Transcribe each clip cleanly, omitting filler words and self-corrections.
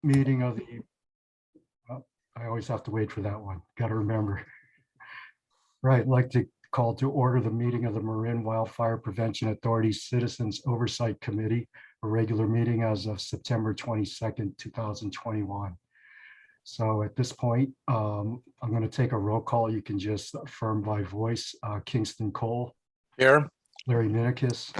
meeting of the, oh, I always have to wait for that one. Got to remember. Right, I'd like to call to order the meeting of the Marin Wildfire Prevention Authority Citizens Oversight Committee, a regular meeting as of September 22nd, 2021. So at this point, I'm going to take a roll call. You can just affirm by voice. Kingston Cole. Here. Larry Minikis.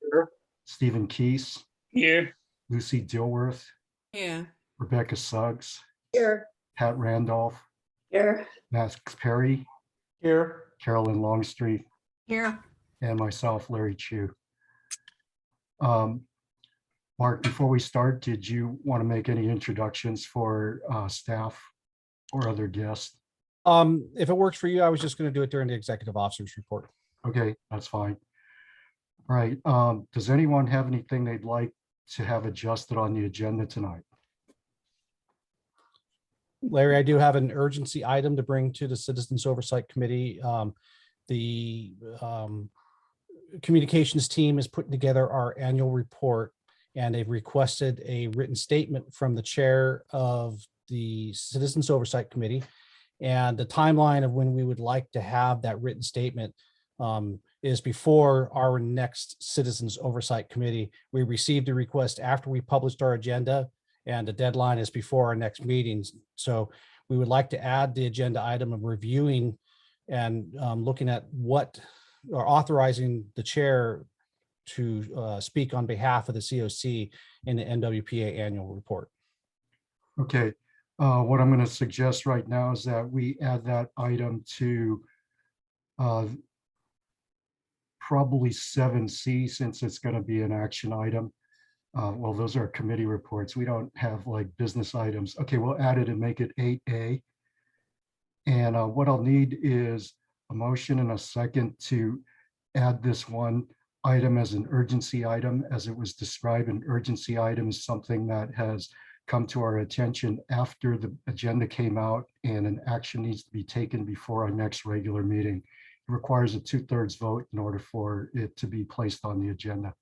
Here. Stephen Keese. Here. Lucy Dilworth. Here. Rebecca Suggs. Here. Pat Randolph. Here. Max Perry. Here. Carolyn Longstreet. Here. And myself, Larry Chu. Mark, before we start, did you want to make any introductions for staff or other guests? If it works for you, I was just going to do it during the executive officer's report. Okay, that's fine. All right. Does anyone have anything they'd like to have adjusted on the agenda tonight? Larry, I do have an urgency item to bring to the Citizens Oversight Committee. The communications team is putting together our annual report, and they've requested a written statement from the chair of the Citizens Oversight Committee. And the timeline of when we would like to have that written statement is before our next Citizens Oversight Committee. We received a request after we published our agenda, and the deadline is before our next meetings. So we would like to add the agenda item of reviewing and looking at what, or authorizing the chair to speak on behalf of the COC in the NWPA annual report. Okay. What I'm going to suggest right now is that we add that item to probably 7C, since it's going to be an action item. Well, those are committee reports. We don't have like business items. Okay, we'll add it and make it 8A. And what I'll need is a motion and a second to add this one item as an urgency item. As it was described, an urgency item is something that has come to our attention after the agenda came out, and an action needs to be taken before our next regular meeting. It requires a 2/3 vote in order for it to be placed on the agenda.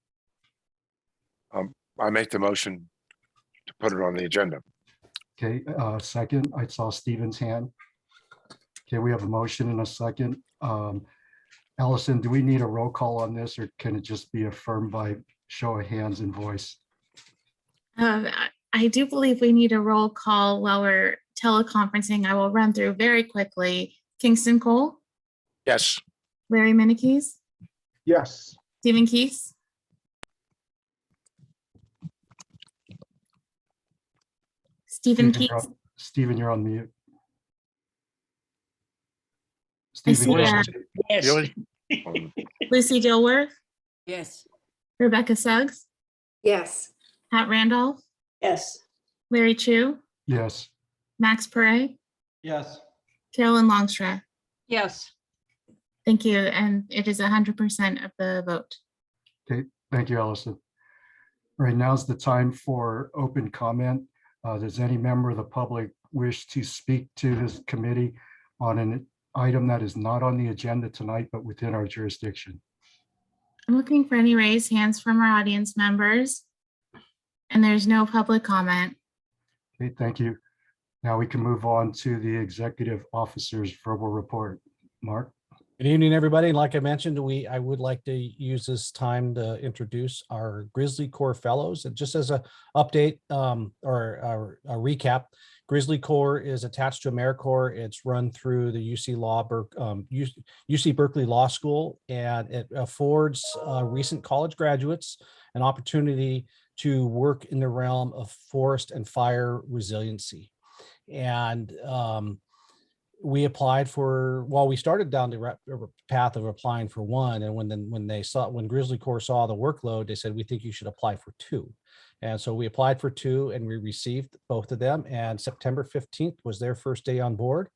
I make the motion to put it on the agenda. Okay, second, I saw Stephen's hand. Okay, we have a motion and a second. Allison, do we need a roll call on this, or can it just be affirmed by show of hands and voice? I do believe we need a roll call while we're teleconferencing. I will run through very quickly. Kingston Cole? Yes. Larry Minikis? Yes. Stephen Keese? Stephen Keese? Stephen, you're on mute. I Stephen, see you're on that. mute. Yes. Really? Lucy Dilworth? Yes. Rebecca Suggs? Yes. Pat Randolph? Yes. Larry Chu? Yes. Max Perret? Yes. Carolyn Longstreth? Yes. Thank you. And it is 100% of the vote. Okay, thank you, Allison. Right, now's the time for open comment. Does any member of the public wish to speak to this committee on an item that is not on the agenda tonight, but within our jurisdiction? I'm looking for any raised hands from our audience members. And there's no public comment. Okay, thank you. Now we can move on to the executive officer's verbal report. Mark? Good evening, everybody. Like I mentioned, I would like to use this time to introduce our Grizzly Corps fellows. And just as an update or a recap, Grizzly Corps is attached to AmeriCorps. It's run through the UC Berkeley Law School, and it affords recent college graduates an opportunity to work in the realm of forest and fire resiliency. And we applied for, well, we started down the path of applying for one. And when Grizzly Corps saw the workload, they said, we think you should apply for two. And so we applied for two, and we received both of them. And September 15th was their first day on board.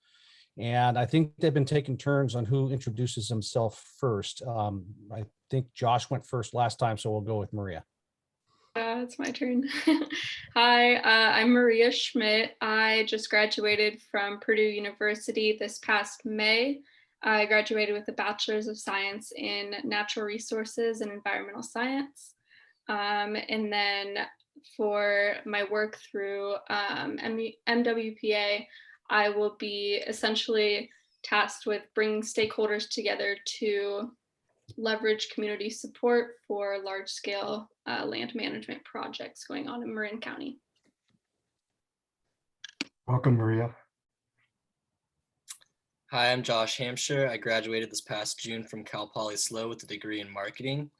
And I think they've been taking turns on who introduces himself first. I think Josh went first last time, so we'll go with Maria. It's my turn. Hi, I'm Maria Schmidt. I just graduated from Purdue University this past May. I graduated with a Bachelor's of Science in Natural Resources and Environmental Science. And then for my work through MWPA, I will be essentially tasked with bringing stakeholders together to leverage community support for large-scale land management projects going on in Marin County. Welcome, Maria. Hi, I'm Josh Hampshire. I graduated this past June from Cal Poly SLO with a degree in marketing.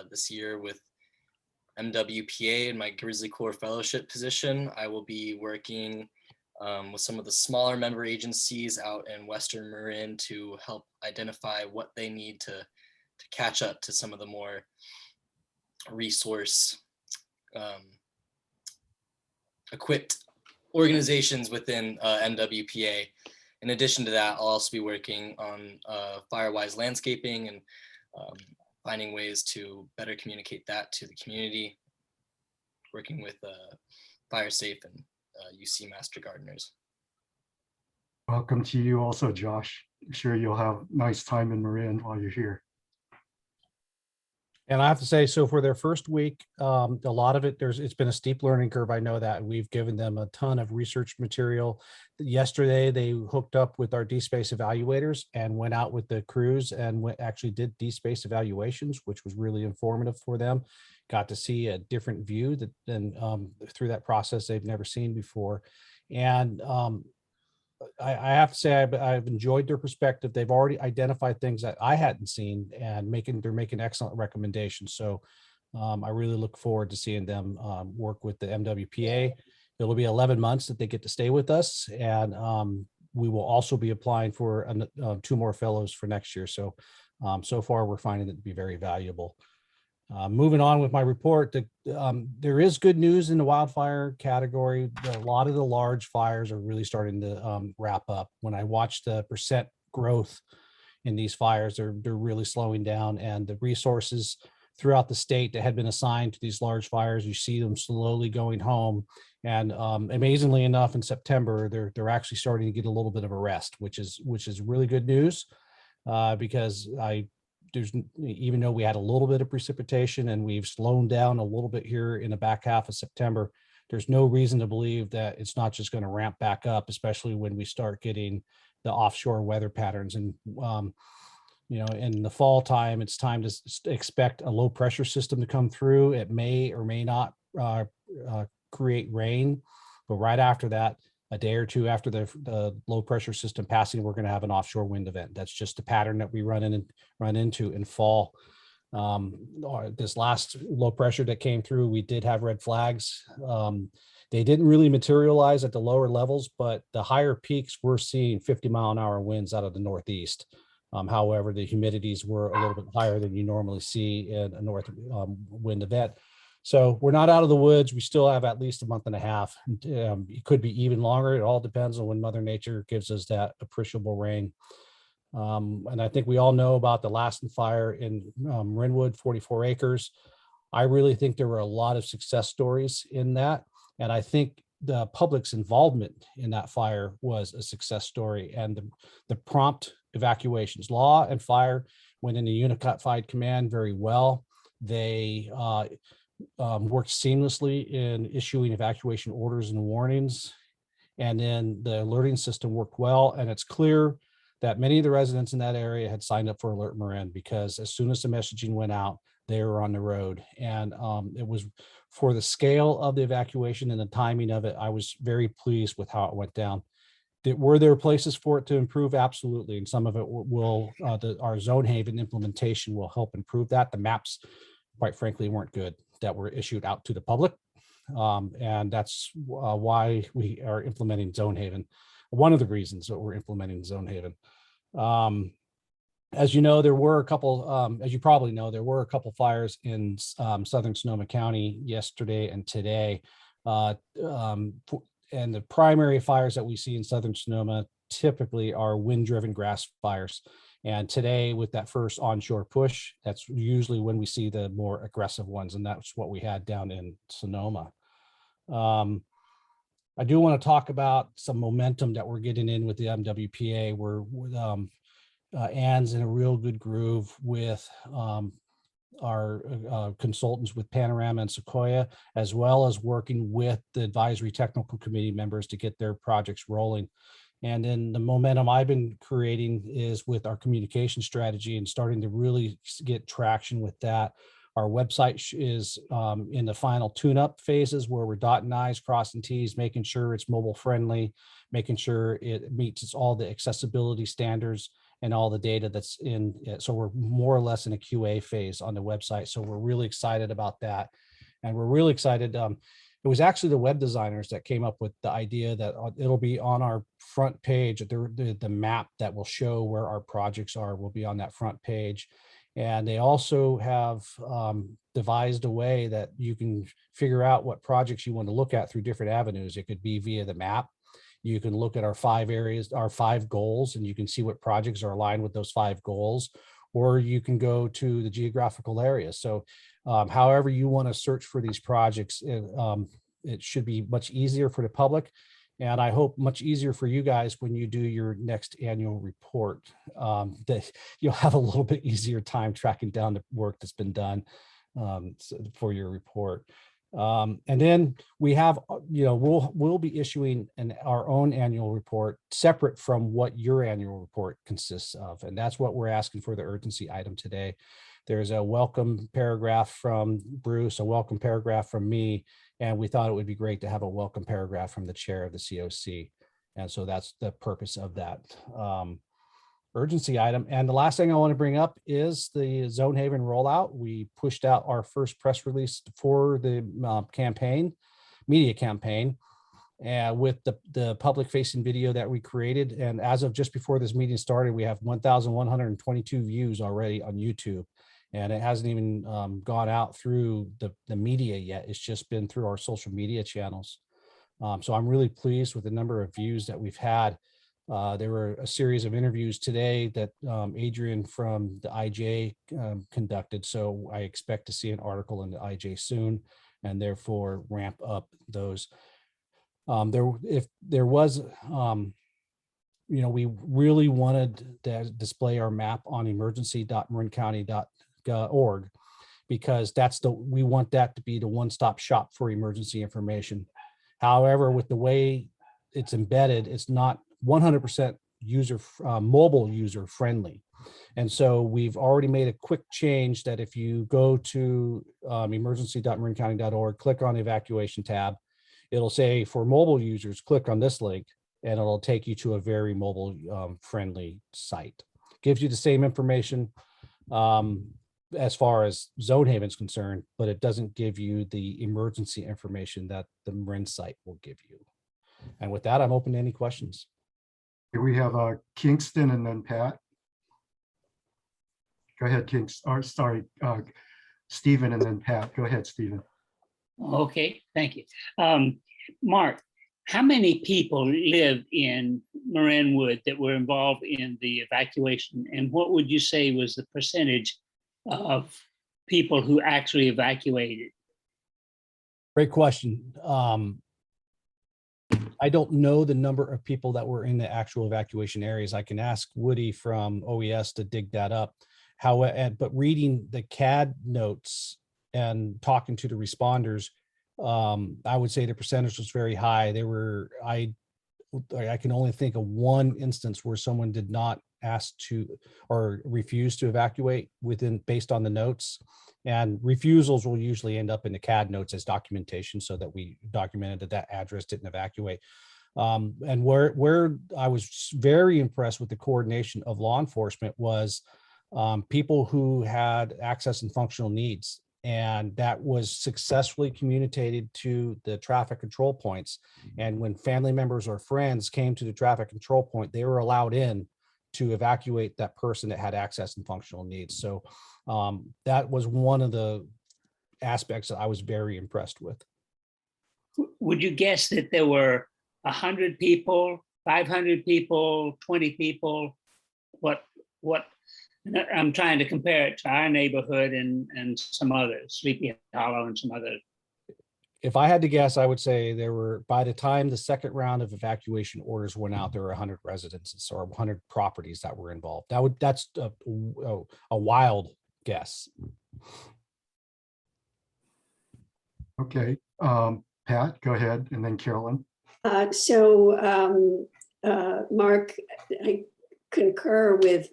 This year with MWPA in my Grizzly Corps fellowship position, I will be working with some of the smaller member agencies out in Western Marin to help identify what they need to catch up to some of the more resource equipped organizations within MWPA. In addition to that, I'll also be working on Firewise landscaping and finding ways to better communicate that to the community, working with FireSafe and UC Master Gardeners. Welcome to you also, Josh. I'm sure you'll have a nice time in Marin while you're here. And I have to say, so for their first week, a lot of it, it's been a steep learning curve. I know that. We've given them a ton of research material. Yesterday, they hooked up with our DSpace evaluators and went out with the crews and actually did DSpace evaluations, which was really informative for them. Got to see a different view than through that process they've never seen before. And I have to say I've enjoyed their perspective. They've already identified things that I hadn't seen, and they're making excellent recommendations. So I really look forward to seeing them work with the MWPA. It'll be 11 months that they get to stay with us, and we will also be applying for 2 more fellows for next year. So so far we're finding it to be very valuable. Moving on with my report, there is good news in the wildfire category. A lot of the large fires are really starting to wrap up. When I watch the percent growth in these fires, they're really slowing down, and the resources throughout the state that had been assigned to these large fires, you see them slowly going home. And amazingly enough, in September, they're actually starting to get a little bit of a rest, which is really good news, because even though we had a little bit of precipitation and we've slowed down a little bit here in the back half of September, there's no reason to believe that it's not just going to ramp back up, especially when we start getting the offshore weather patterns. And in the fall time, it's time to expect a low pressure system to come through. It may or may not create rain, but right after that, a day or two after the low pressure system passing, we're going to have an offshore wind event. That's just a pattern that we run into in fall. This last low pressure that came through, we did have red flags. They didn't really materialize at the lower levels, but the higher peaks, we're seeing 50-mile-an-hour winds out of the northeast. However, the humidities were a little bit higher than you normally see in a north wind event. So we're not out of the woods. We still have at least a month and a half. It could be even longer. It all depends on when Mother Nature gives us that appreciable rain. And I think we all know about the Lassen fire in Rinwood, 44 acres. I really think there were a lot of success stories in that. And I think the public's involvement in that fire was a success story. And the prompt evacuations, law and fire went into unified command very well. They worked seamlessly in issuing evacuation orders and warnings. And then the alerting system worked well. And it's clear that many of the residents in that area had signed up for Alert Marin, because as soon as the messaging went out, they were on the road. And it was, for the scale of the evacuation and the timing of it, I was very pleased with how it went down. Were there places for it to improve? Absolutely. And some of it will, our Zone Haven implementation will help improve that. The maps, quite frankly, weren't good that were issued out to the public. And that's why we are implementing Zone Haven. One of the reasons that we're implementing Zone Haven. As you know, there were a couple, as you probably know, there were a couple fires in southern Sonoma County yesterday and today. And the primary fires that we see in southern Sonoma typically are wind-driven grass fires. And today, with that first onshore push, that's usually when we see the more aggressive ones, and that's what we had down in Sonoma. I do want to talk about some momentum that we're getting in with the MWPA. We're Ann's in a real good groove with consultants with Panorama and Sequoia, as well as working with the advisory technical committee members to get their projects rolling. And then the momentum I've been creating is with our communication strategy and starting to really get traction with that. Our website is in the final tune-up phases where we're dotting I's, crossing T's, making sure it's mobile friendly, making sure it meets all the accessibility standards and all the data that's in it. So we're more or less in a QA phase on the website. So we're really excited about that. And we're really excited. It was actually the web designers that came up with the idea that it'll be on our front page. The map that will show where our projects are will be on that front page. And they also have devised a way that you can figure out what projects you want to look at through different avenues. It could be via the map. You can look at our 5 areas, our 5 goals, and you can see what projects are aligned with those 5 goals, or you can go to the geographical areas. So however you want to search for these projects, it should be much easier for the public. And I hope much easier for you guys when you do your next annual report, that you'll have a little bit easier time tracking down the work that's been done for your report. And then we have, we'll be issuing our own annual report separate from what your annual report consists of. And that's what we're asking for the urgency item today. There's a welcome paragraph from Bruce, a welcome paragraph from me, and we thought it would be great to have a welcome paragraph from the chair of the COC. And so that's the purpose of that urgency item. And the last thing I want to bring up is the Zone Haven rollout. We pushed out our first press release for the media campaign, with the public facing video that we created. And as of just before this meeting started, we have 1,122 views already on YouTube. And it hasn't even gone out through the media yet. It's just been through our social media channels. So I'm really pleased with the number of views that we've had. There were a series of interviews today that Adrian from the IJ conducted. So I expect to see an article in the IJ soon, and therefore ramp up those. If there was, we really wanted to display our map on emergency.marincounty.org, because we want that to be the one-stop shop for emergency information. However, with the way it's embedded, it's not 100% mobile user friendly. And so we've already made a quick change that if you go to emergency.marincounty.org, click on the evacuation tab, it'll say for mobile users, click on this link, and it'll take you to a very mobile friendly site. Gives you the same information as far as Zone Haven's concerned, but it doesn't give you the emergency information that the Marin site will give you. And with that, I'm open to any questions. Here we have Kingston and then Pat. Go ahead, Stephen and then Pat. Go ahead, Stephen. Okay, thank you. Mark, how many people live in Marinwood that were involved in the evacuation? And what would you say was the percentage of people who actually evacuated? Great question. I don't know the number of people that were in the actual evacuation areas. I can ask Woody from OES to dig that up. But reading the CAD notes and talking to the responders, I would say the percentage was very high. I can only think of one instance where someone did not ask to or refuse to evacuate based on the notes. And refusals will usually end up in the CAD notes as documentation, so that we documented that address didn't evacuate. And where I was very impressed with the coordination of law enforcement was people who had access and functional needs. And that was successfully communicated to the traffic control points. And when family members or friends came to the traffic control point, they were allowed in to evacuate that person that had access and functional needs. So that was one of the aspects that I was very impressed with. Would you guess that there were 100 people, 500 people, 20 people? What? I'm trying to compare it to our neighborhood and some others, Sleepy Hollow and some others. If I had to guess, I would say there were, by the time the second round of evacuation orders went out, there were 100 residences or 100 properties that were involved. That's a wild guess. Okay, Pat, go ahead, and then Carolyn. Mark, I concur with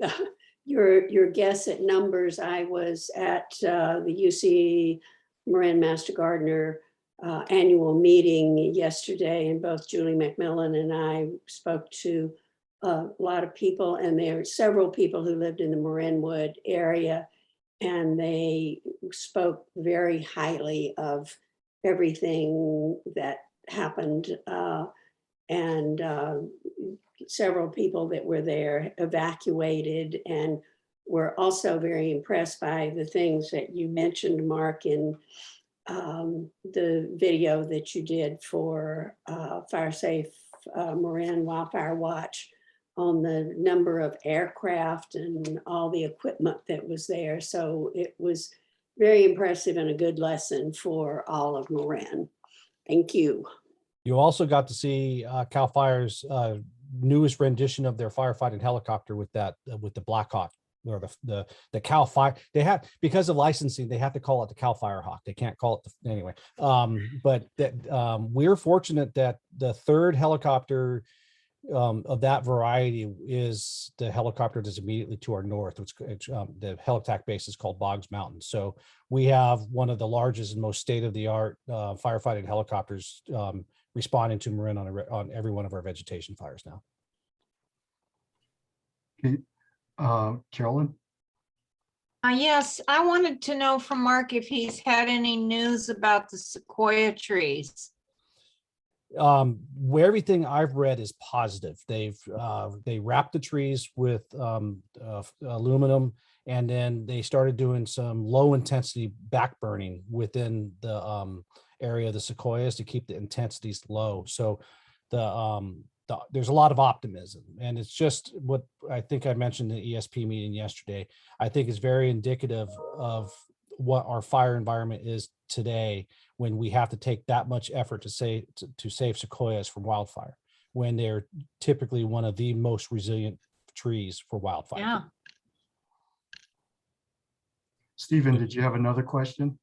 your guess at numbers. I was at the UC Marin Master Gardener annual meeting yesterday, and both Julie McMillan and I spoke to a lot of people, and there are several people who lived in the Marinwood area, and they spoke very highly of everything that happened. And several people that were there evacuated, and were also very impressed by the things that you mentioned, Mark, in the video that you did for Fire Safe Marin Wildfire Watch, on the number of aircraft and all the equipment that was there. So it was very impressive and a good lesson for all of Marin. Thank you. You also got to see CAL FIRE's newest rendition of their firefighting helicopter with that with the Blackhawk, or the CAL FIRE. They have, because of licensing, they have to call it the CAL FIREHawk. They can't call it anyway. But that we're fortunate that the third helicopter of that variety is the helicopter that's immediately to our north, which the helitack base is called Boggs Mountain. So we have one of the largest and most state-of-the-art firefighting helicopters responding to Marin on every one of our vegetation fires now. Okay, Carolyn? Yes, I wanted to know from Mark if he's had any news about the sequoia trees. Where everything I've read is positive. They wrapped the trees with aluminum, and then they started doing some low intensity back burning within the area of the sequoias to keep the intensities low. So there's a lot of optimism, and it's just what I think I mentioned in the ESP meeting yesterday. I think is very indicative of what our fire environment is today, when we have to take that much effort to save sequoias from wildfire, when they're typically one of the most resilient trees for wildfire. Yeah. Stephen, did you have another question?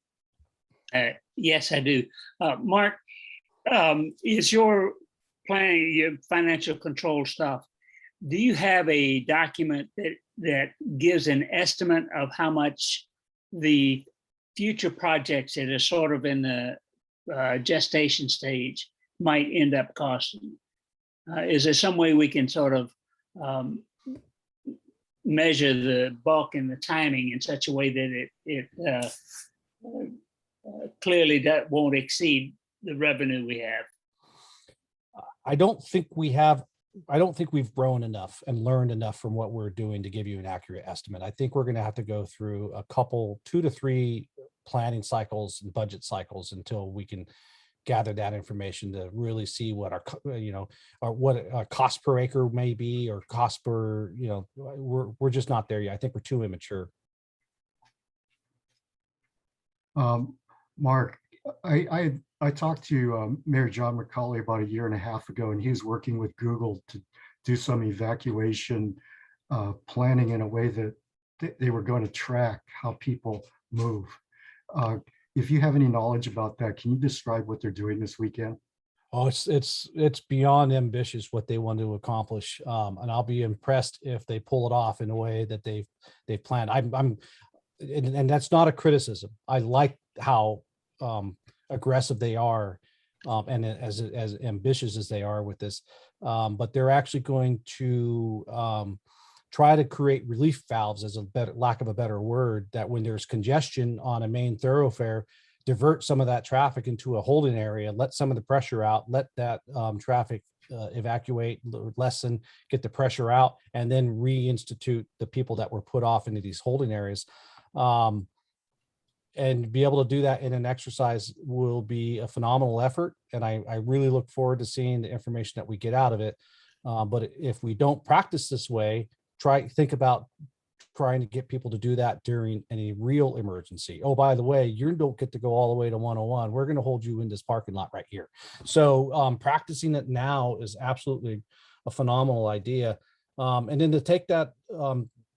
Yes, I do. Mark, is your planning, your financial control stuff, do you have a document that gives an estimate of how much the future projects that are sort of in the gestation stage might end up costing? Is there some way we can sort of measure the bulk and the timing in such a way that it clearly that won't exceed the revenue we have? I don't think we've grown enough and learned enough from what we're doing to give you an accurate estimate. I think we're going to have to go through a couple, 2 to 3 planning cycles and budget cycles until we can gather that information to really see what our cost per acre may be, or cost per, we're just not there yet. I think we're too immature. Mark, I talked to Mayor John McCauley about 1.5 years ago, and he was working with Google to do some evacuation planning in a way that they were going to track how people move. If you have any knowledge about that, can you describe what they're doing this weekend? Oh, it's beyond ambitious what they want to accomplish, and I'll be impressed if they pull it off in a way that they've planned. And that's not a criticism. I like how aggressive they are, and as ambitious as they are with this, but they're actually going to try to create relief valves, as a lack of a better word, that when there's congestion on a main thoroughfare, divert some of that traffic into a holding area, let some of the pressure out, let that traffic evacuate, lessen, get the pressure out, and then reinstitute the people that were put off into these holding areas. And be able to do that in an exercise will be a phenomenal effort. And I really look forward to seeing the information that we get out of it. But if we don't practice this way, think about trying to get people to do that during any real emergency. Oh, by the way, you don't get to go all the way to 101. We're going to hold you in this parking lot right here. So practicing it now is absolutely a phenomenal idea. And then to take that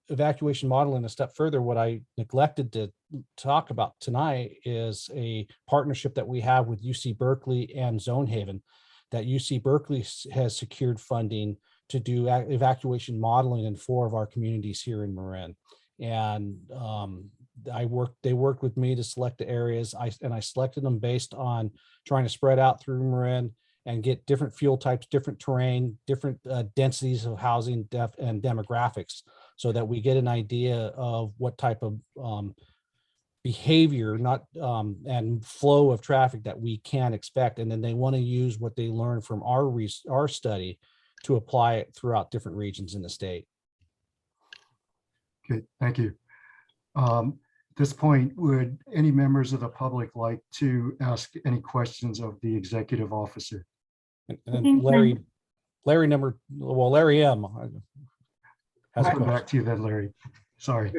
evacuation modeling a step further, what I neglected to talk about tonight is a partnership that we have with UC Berkeley and Zone Haven, that UC Berkeley has secured funding to do evacuation modeling in 4 of our communities here in Marin. And they worked with me to select the areas. I selected them based on trying to spread out through Marin and get different fuel types, different terrain, different densities of housing and demographics, so that we get an idea of what type of behavior and flow of traffic that we can expect. And then they want to use what they learned from our study to apply it throughout different regions in the state. Okay, thank you. At this point, would any members of the public like to ask any questions of the executive officer? And Larry M. has a I'll come question. back to you then, Larry. Sorry.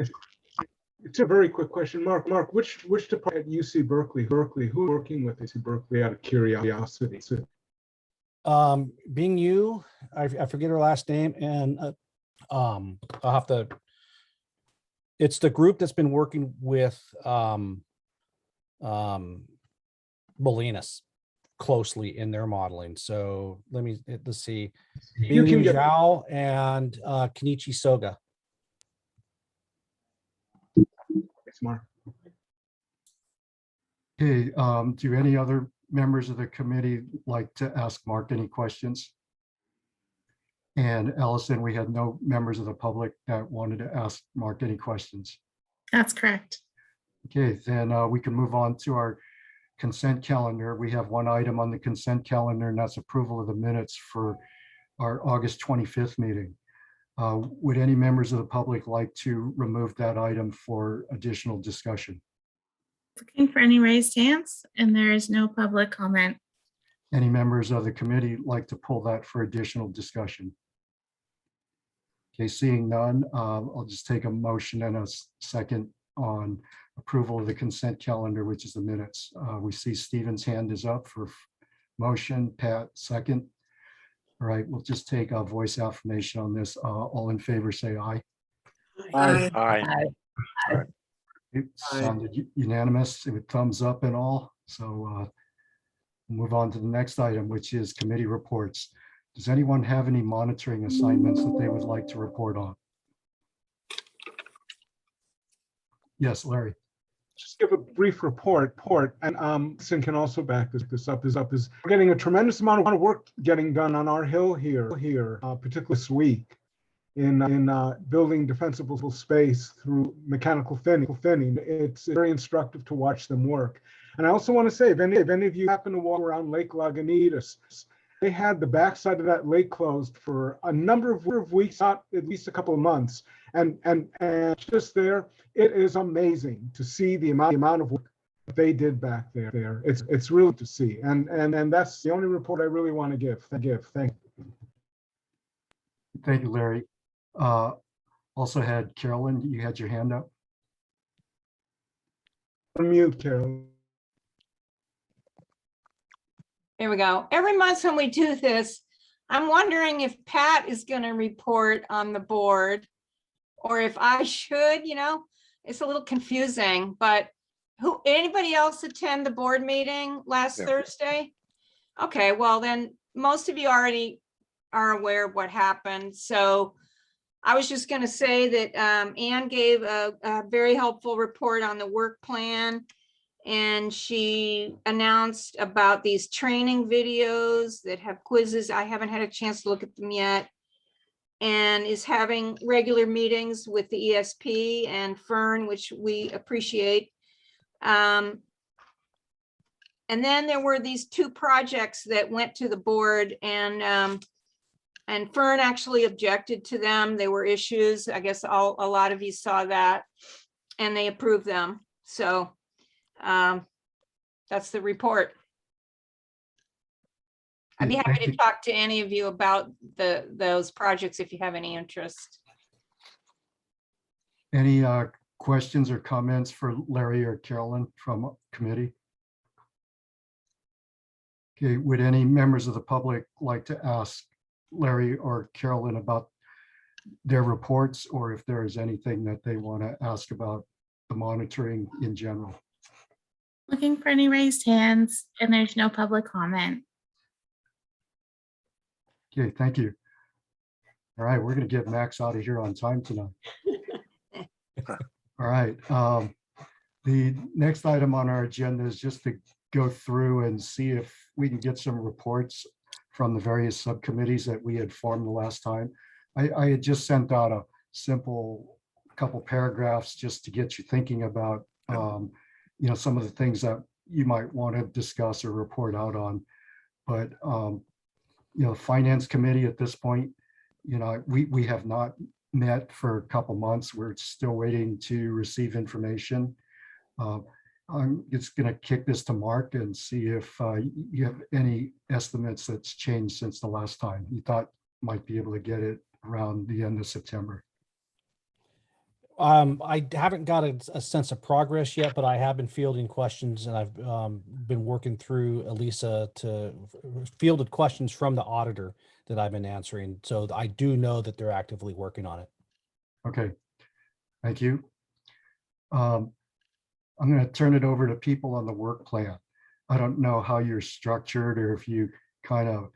It's a very quick question. Mark, which department at UC Berkeley, who are working with UC Berkeley out of curiosity? Being you, I forget her last name, and I'll have to. It's the group that's been working with Bolinas closely in their modeling. So let's see. You can get Zhao and Kenichi Soga. Thanks, Mark. Okay, do any other members of the committee like to ask Mark any questions? And Allison, we had no members of the public that wanted to ask Mark any questions. That's correct. Okay, then we can move on to our consent calendar. We have one item on the consent calendar, and that's approval of the minutes for our August 25th meeting. Would any members of the public like to remove that item for additional discussion? Looking for any raised hands, and there is no public comment. Any members of the committee like to pull that for additional discussion? Okay, seeing none, I'll just take a motion and a second on approval of the consent calendar, which is the minutes. We see Stephen's hand is up for motion. Pat, second. All right, we'll just take a voice affirmation on this. All in favor, say aye. Aye. It sounded unanimous with thumbs up and all. So we'll move on to the next item, which is committee reports. Does anyone have any monitoring assignments that they would like to report on? Yes, Larry. Just give a brief report, and Sin can also back this up. We're getting a tremendous amount of work getting done on our hill here, particularly this week, in building defensible space through mechanical thinning. It's very instructive to watch them work. And I also want to say, if any of you happen to walk around Lake Lagunitas, they had the backside of that lake closed for a number of weeks, not at least a couple of months. And just there, it is amazing to see the amount of work they did back there. It's really to see. And that's the only report I really want to give. Thank you. Thank you, Larry. Also had Carolyn, you had your hand up. Unmute, Carolyn. There we go. Every month when we do this, I'm wondering if Pat is going to report on the board or if I should, it's a little confusing, but anybody else attend the board meeting last Thursday? Okay, well then most of you already are aware of what happened. So I was just going to say that Anne gave a very helpful report on the work plan. And she announced about these training videos that have quizzes. I haven't had a chance to look at them yet. And is having regular meetings with the ESP and Fern, which we appreciate. And then there were these 2 projects that went to the board, and Fern actually objected to them. They were issues. I guess a lot of you saw that, and they approved them. So that's the report. I'd be happy to talk to any of you about those projects if you have any interest. Any questions or comments for Larry or Carolyn from committee? Okay, would any members of the public like to ask Larry or Carolyn about their reports or if there is anything that they want to ask about the monitoring in general. Looking for any raised hands, and there's no public comment. Okay, thank you. All right, we're going to get Max out of here on time tonight. All right. The next item on our agenda is just to go through and see if we can get some reports from the various subcommittees that we had formed the last time. I had just sent out a simple couple paragraphs just to get you thinking about, some of the things that you might want to discuss or report out on. But, Finance Committee at this point, we have not met for a couple months. We're still waiting to receive information. I'm just going to kick this to Mark and see if you have any estimates that's changed since the last time. You thought might be able to get it around the end of September. I haven't got a sense of progress yet, but I have been fielding questions, and I've been working through Elisa to fielded questions from the auditor that I've been answering. So I do know that they're actively working on it. Okay, thank you. I'm going to turn it over to people on the work plan. I don't know how you're structured or if you kind of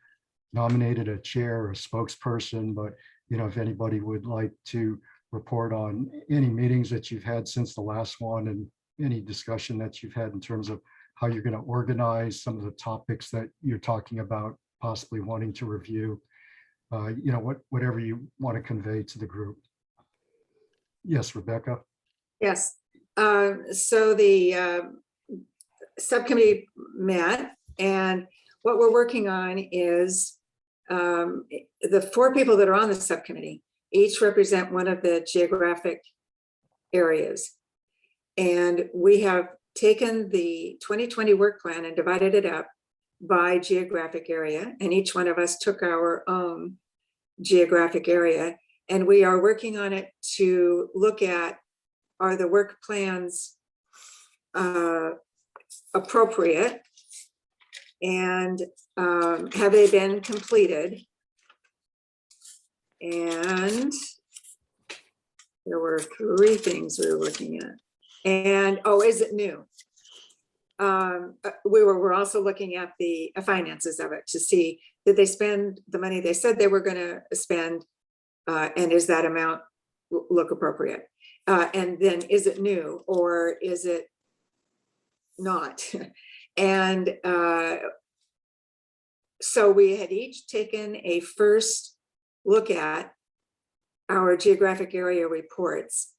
nominated a chair or a spokesperson, but if anybody would like to report on any meetings that you've had since the last one and any discussion that you've had in terms of how you're going to organize some of the topics that you're talking about, possibly wanting to review, whatever you want to convey to the group. Yes, Rebecca. Yes. So the subcommittee met, and what we're working on is the 4 people that are on the subcommittee each represent one of the geographic areas. And we have taken the 2020 work plan and divided it up by geographic area. And each one of us took our own geographic area. And we are working on it to look at, are the work plans appropriate? And have they been completed? And there were 3 things we were looking at. And, is it new? We're also looking at the finances of it to see, did they spend the money they said they were going to spend? And is that amount look appropriate? And then is it new or is it not? And so we had each taken a first look at our geographic area reports.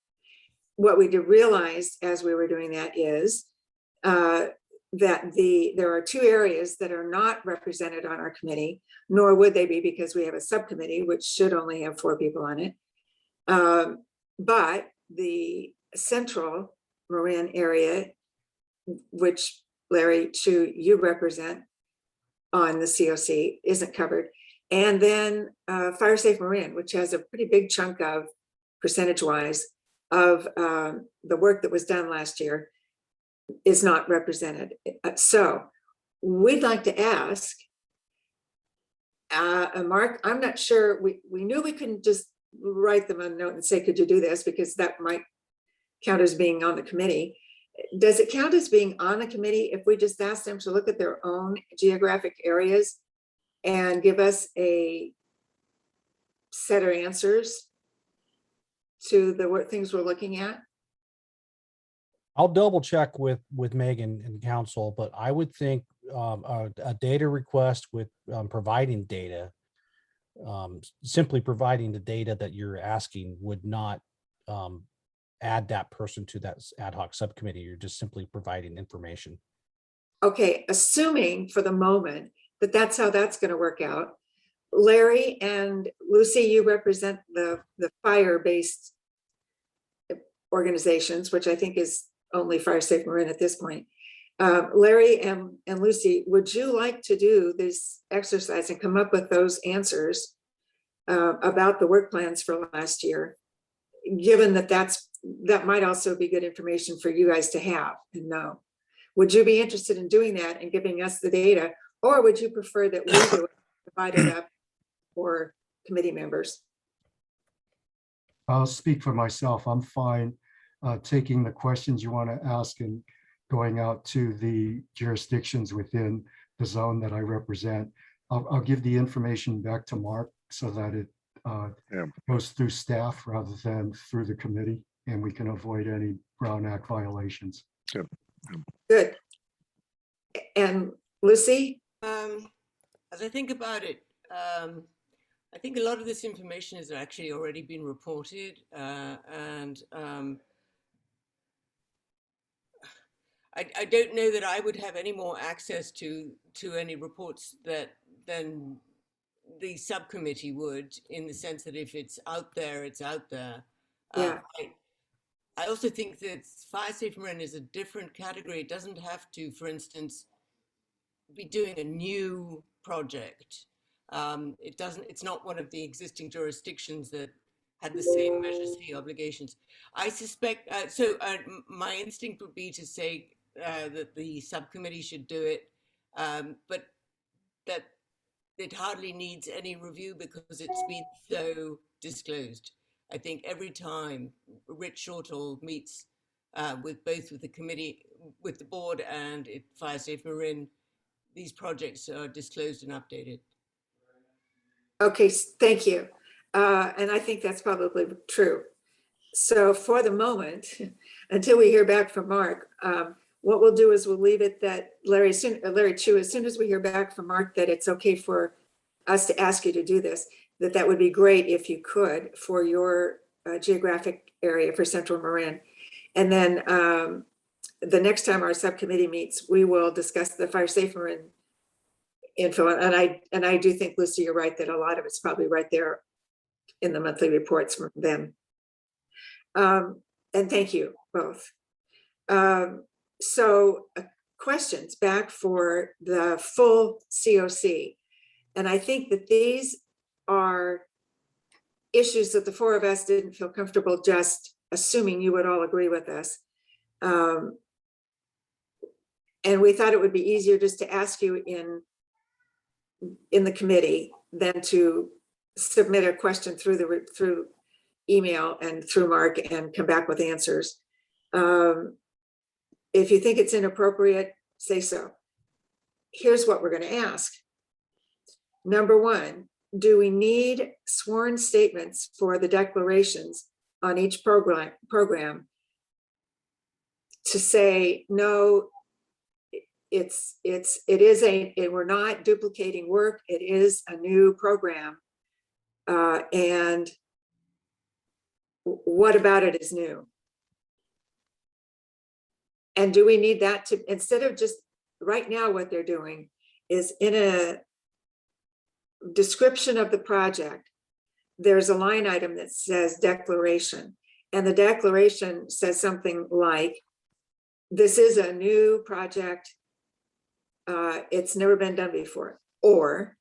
What we did realize as we were doing that is that there are 2 areas that are not represented on our committee, nor would they be because we have a subcommittee, which should only have 4 people on it. But the central Marin area, which Larry Chu, you represent on the COC, isn't covered. And then Fire Safe Marin, which has a pretty big chunk of percentage-wise of the work that was done last year, is not represented. So we'd like to ask, Mark, I'm not sure, we knew we couldn't just write them a note and say, could you do this? Because that might count as being on the committee. Does it count as being on the committee if we just ask them to look at their own geographic areas and give us a set of answers to the things we're looking at? I'll double check with Megan and council, but I would think a data request with providing data, simply providing the data that you're asking would not add that person to that ad hoc subcommittee. You're just simply providing information. Okay, assuming for the moment that that's how that's going to work out. Larry and Lucy, you represent the fire-based organizations, which I think is only Fire Safe Marin at this point. Larry and Lucy, would you like to do this exercise and come up with those answers about the work plans for last year, given that that might also be good information for you guys to have and know? Would you be interested in doing that and giving us the data, or would you prefer that we do it, divide it up for committee members? I'll speak for myself. I'm fine taking the questions you want to ask and going out to the jurisdictions within the zone that I represent. I'll give the information back to Mark so that it Yeah. goes through staff rather than through the committee, and we can avoid any Brown Act violations. Good. And Lucy? As I think about it, I think a lot of this information has actually already been reported, and I don't know that I would have any more access to any reports than the subcommittee would, in the sense that if it's out there, it's out there. Yeah. I also think that fire safe Marin is a different category. It doesn't have to, for instance, be doing a new project. It's not one of the existing jurisdictions that had the same Measure C obligations. I suspect, my instinct would be to say that the subcommittee should do it, but that it hardly needs any review because it's been so disclosed. I think every time Rich Shortall meets with the committee, with the board and Fire Safe Marin, these projects are disclosed and updated. Okay, thank you. And I think that's probably true. So for the moment, until we hear back from Mark, what we'll do is we'll leave it that Larry Chu, as soon as we hear back from Mark that it's okay for us to ask you to do this, that would be great if you could for your geographic area for Central Marin. And then the next time our subcommittee meets, we will discuss the Fire Safe Marin info. And I do think, Lucy, you're right that a lot of it's probably right there in the monthly reports from them. And thank you both. So questions back for the full COC. And I think that these are issues that the four of us didn't feel comfortable just assuming you would all agree with us. And we thought it would be easier just to ask you in the committee than to submit a question through email and through Mark and come back with answers. If you think it's inappropriate, say so. Here's what we're going to ask. Number one, do we need sworn statements for the declarations on each program to say, no, we're not duplicating work, it is a new program, and what about it is new? And do we need that to, instead of just right now, what they're doing is in a description of the project, there's a line item that says declaration, and the declaration says something like, this is a new project, it's never been done before, or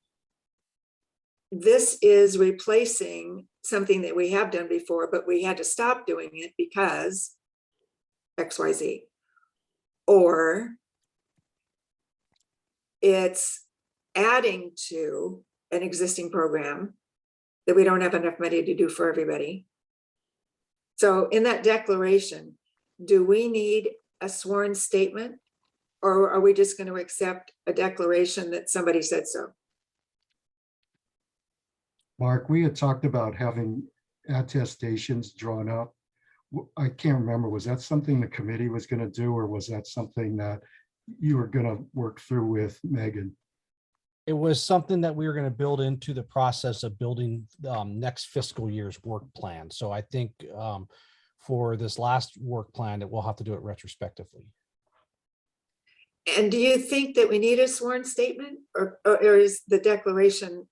this is replacing something that we have done before, but we had to stop doing it because XYZ, or it's adding to an existing program that we don't have enough money to do for everybody. So in that declaration, do we need a sworn statement, or are we just going to accept a declaration that somebody said so? Mark, we had talked about having attestations drawn up. I can't remember, was that something the committee was going to do, or was that something that you were going to work through with Megan? It was something that we were going to build into the process of building next fiscal year's work plan. So I think for this last work plan, that we'll have to do it retrospectively. And do you think that we need a sworn statement, or is the declaration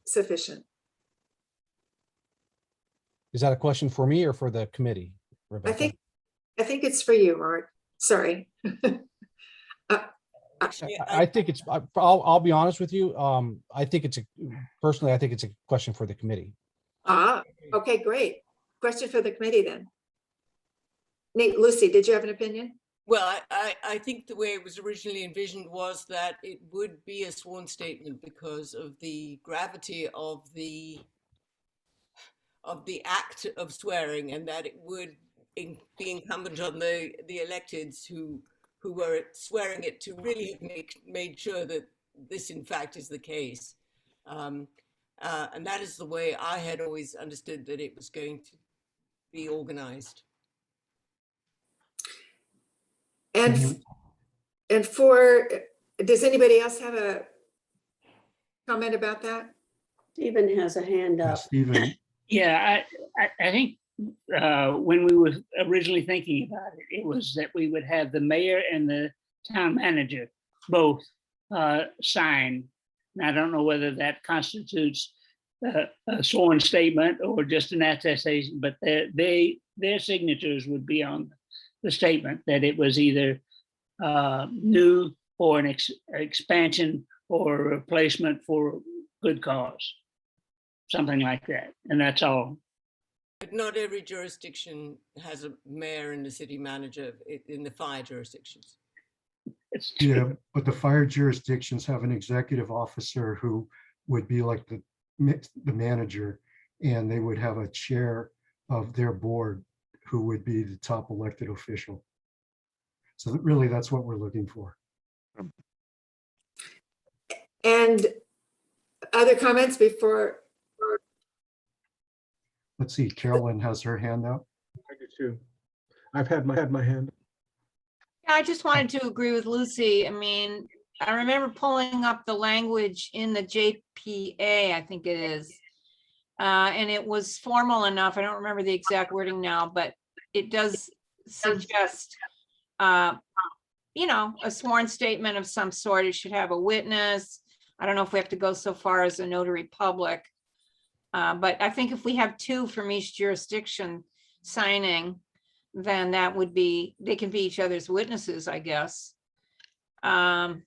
sufficient? Is that a question for me or for the committee, Rebecca? I think it's for you, Mark. Sorry. I think it's, I'll be honest with you. I think it's personally, I think it's a question for the committee. Okay, great. Question for the committee then. Nate, Lucy, did you have an opinion? Well, I think the way it was originally envisioned was that it would be a sworn statement because of the gravity of the the act of swearing, and that it would be incumbent on the electeds who were swearing it to really have made sure that this in fact is the case. And that is the way I had always understood that it was going to be organized. And does anybody else have a comment about that? Stephen has a hand up. Stephen, Yeah, I think when we were originally thinking about it, it was that we would have the mayor and the town manager both sign. And I don't know whether that constitutes a sworn statement or just an attestation, but their signatures would be on the statement that it was either new or an expansion or a replacement for good cause, something like that. And that's all. But not every jurisdiction has a mayor and a city manager in the fire jurisdictions. It's true. yeah, but the fire jurisdictions have an executive officer who would be like the manager, and they would have a chair of their board who would be the top elected official. So really, that's what we're looking for. And other comments before? Let's see, Carolyn has her hand up. I do too. I've had my hand. Yeah, I just wanted to agree with Lucy. I mean, I remember pulling up the language in the JPA, I think it is. And it was formal enough. I don't remember the exact wording now, but it does suggest, you know, a sworn statement of some sort. It should have a witness. I don't know if we have to go so far as a notary public. But I think if we have two from each jurisdiction signing, then that would be, they can be each other's witnesses, I guess. So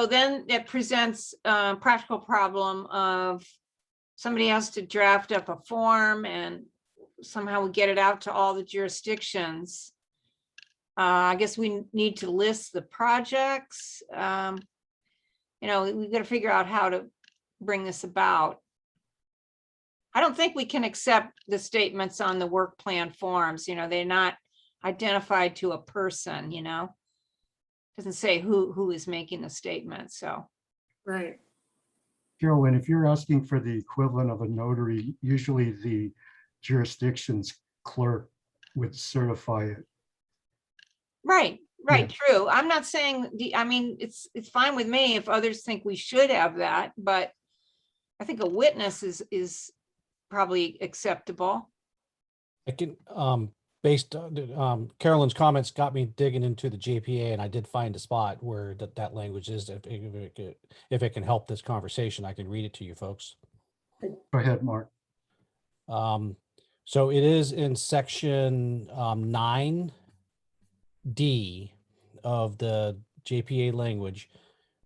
then it presents a practical problem of somebody has to draft up a form and somehow we get it out to all the jurisdictions. I guess we need to list the projects. You know, we've got to figure out how to bring this about. I don't think we can accept the statements on the work plan forms. You know, they're not identified to a person, you know. Doesn't say who is making the statement, so. Right. Carolyn, if you're asking for the equivalent of a notary, usually the jurisdiction's clerk would certify it. Right, true. I'm not saying, I mean, it's fine with me if others think we should have that, but I think a witness is probably acceptable. I can, based on Carolyn's comments got me digging into the JPA, and I did find a spot where that language is. If it can help this conversation, I can read it to you folks. Go ahead, Mark. So it is in section 9D of the JPA language.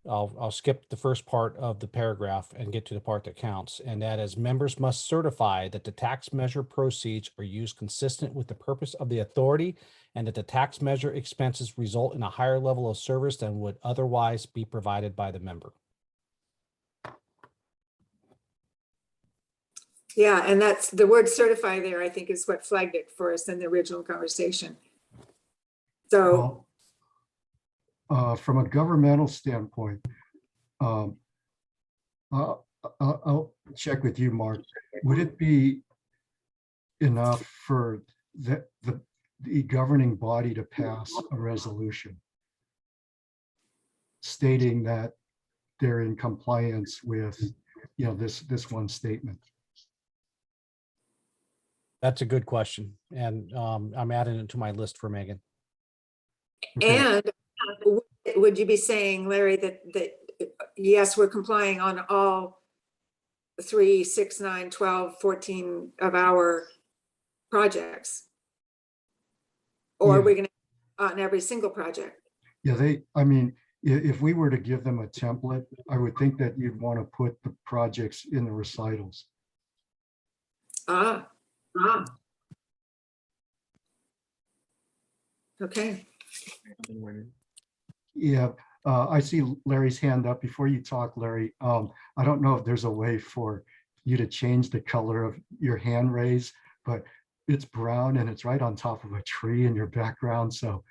I'll skip the first part of the paragraph and get to the part that counts. And that is, members must certify that the tax measure proceeds are used consistent with the purpose of the authority and that the tax measure expenses result in a higher level of service than would otherwise be provided by the member. Yeah, and that's the word certify there, I think, is what flagged it for us in the original conversation. So. From a governmental standpoint, I'll check with you, Mark. Would it be enough for the governing body to pass a resolution stating that they're in compliance with, you know, this one statement? That's a good question. And I'm adding it to my list for Megan. Okay. And would you be saying, Larry, that yes, we're complying on all 3, 6, 9, 12, 14 of our projects? Or are we going to on every single project? Yeah, I mean, if we were to give them a template, I would think that you'd want to put the projects in the recitals. Okay. Yeah, I see Larry's hand up. Before you talk, Larry, I don't know if there's a way for you to change the color of your hand raise, but it's brown and it's right on top of a tree in your background. So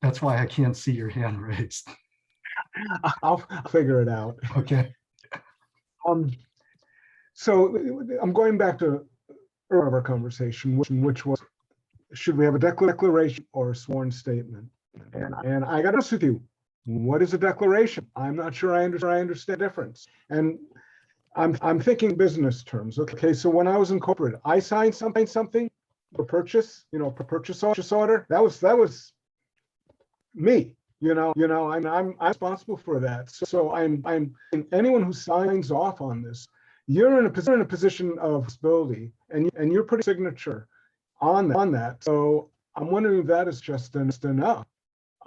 that's why I can't see your hand raised. I'll figure it out. Okay. So I'm going back to earlier of our conversation, which was, should we have a declaration or a sworn statement? And I got to be honest with you, what is a declaration? I'm not sure I understand the difference. And I'm thinking business terms. Okay, so when I was in corporate, I signed something for purchase, for purchase order. That was me. I'm responsible for that. So I'm anyone who signs off on this, you're in a position of responsibility, and you're putting signature on that. So I'm wondering if that is just enough.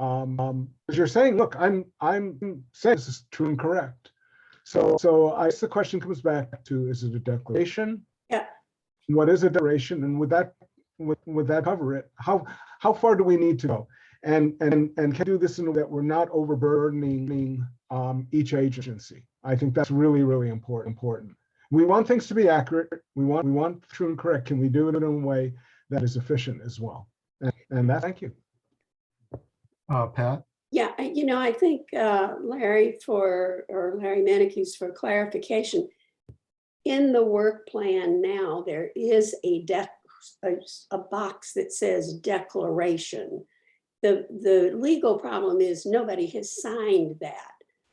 As you're saying, look, I'm saying this is true and correct. So I guess the question comes back to, is it a declaration? Yeah. What is a declaration, and would that cover it? How far do we need to go? And can do this in a way that we're not overburdening each agency. I think that's really, really important. We want things to be accurate. We want true and correct. Can we do it in a way that is efficient as well? And that, thank you. Pat? Yeah, I think Larry Manicuse for clarification. In the work plan now, there is a box that says declaration. The legal problem is nobody has signed that.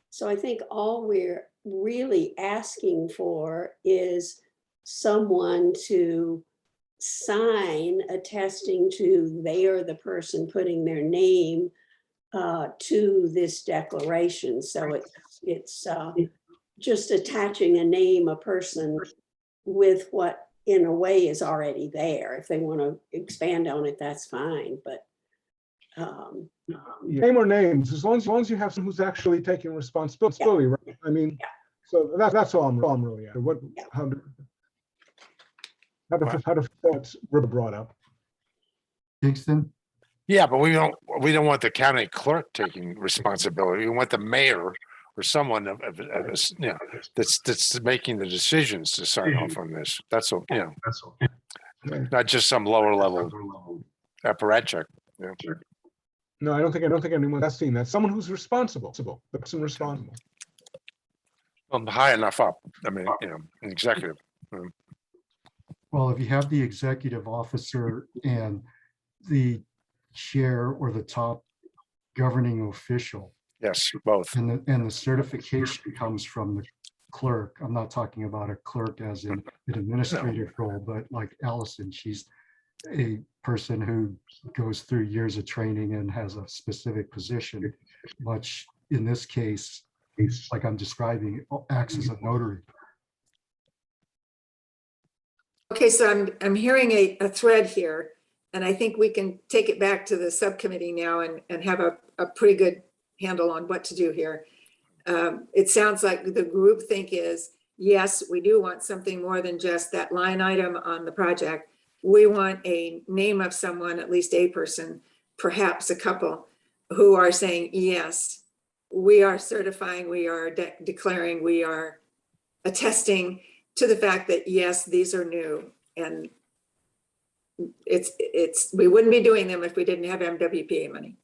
So I think all we're really asking for is someone to sign attesting to they are the person putting their name to this declaration. So it's just attaching a name, a person, with what in a way is already there. If they want to expand on it, that's fine. But name or names, as long as you have someone who's actually taking responsibility, yeah. Right? I mean, yeah. So that's all I'm really after. What? Yeah. How do that's brought up? Kingston? Yeah, but we don't want the county clerk taking responsibility. We want the mayor or someone that's making the decisions to sign off on this. That's all. That's all. Not just some lower level apparatchik. Yeah. No, I don't think anyone has seen that. Someone who's responsible, the person responsible. High enough up. I mean, an executive. Well, if you have the executive officer and the chair or the top governing official. Yes, both. And the certification comes from the clerk. I'm not talking about a clerk as in an administrative role, but like Allison, she's a person who goes through years of training and has a specific position, much in this case, like I'm describing, acts as a notary. Okay, so I'm hearing a thread here, and I think we can take it back to the subcommittee now and have a pretty good handle on what to do here. It sounds like the group think is, yes, we do want something more than just that line item on the project. We want a name of someone, at least a person, perhaps a couple, who are saying, yes, we are certifying, we are declaring, we are attesting to the fact that, yes, these are new. And we wouldn't be doing them if we didn't have MWPA money.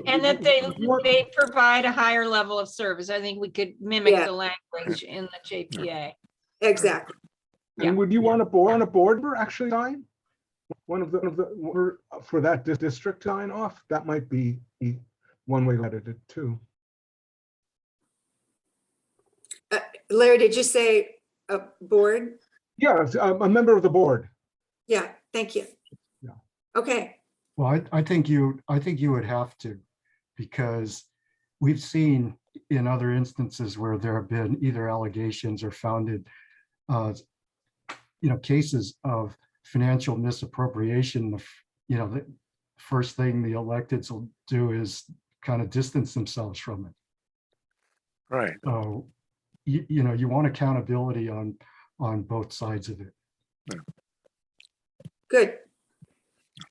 And that they provide a higher level of service. I think we could mimic the language in the JPA. Exactly. And would you want a board member actually sign? One of the for that district sign off? That might be one way to edit it too. Larry, did you say a board? Yeah, a member of the board. Yeah, thank you. Yeah. Okay. Well, I think you would have to, because we've seen in other instances where there have been either allegations or founded, cases of financial misappropriation. The first thing the electeds will do is kind of distance themselves from it. Right. So, you want accountability on both sides of it. Yeah. Good.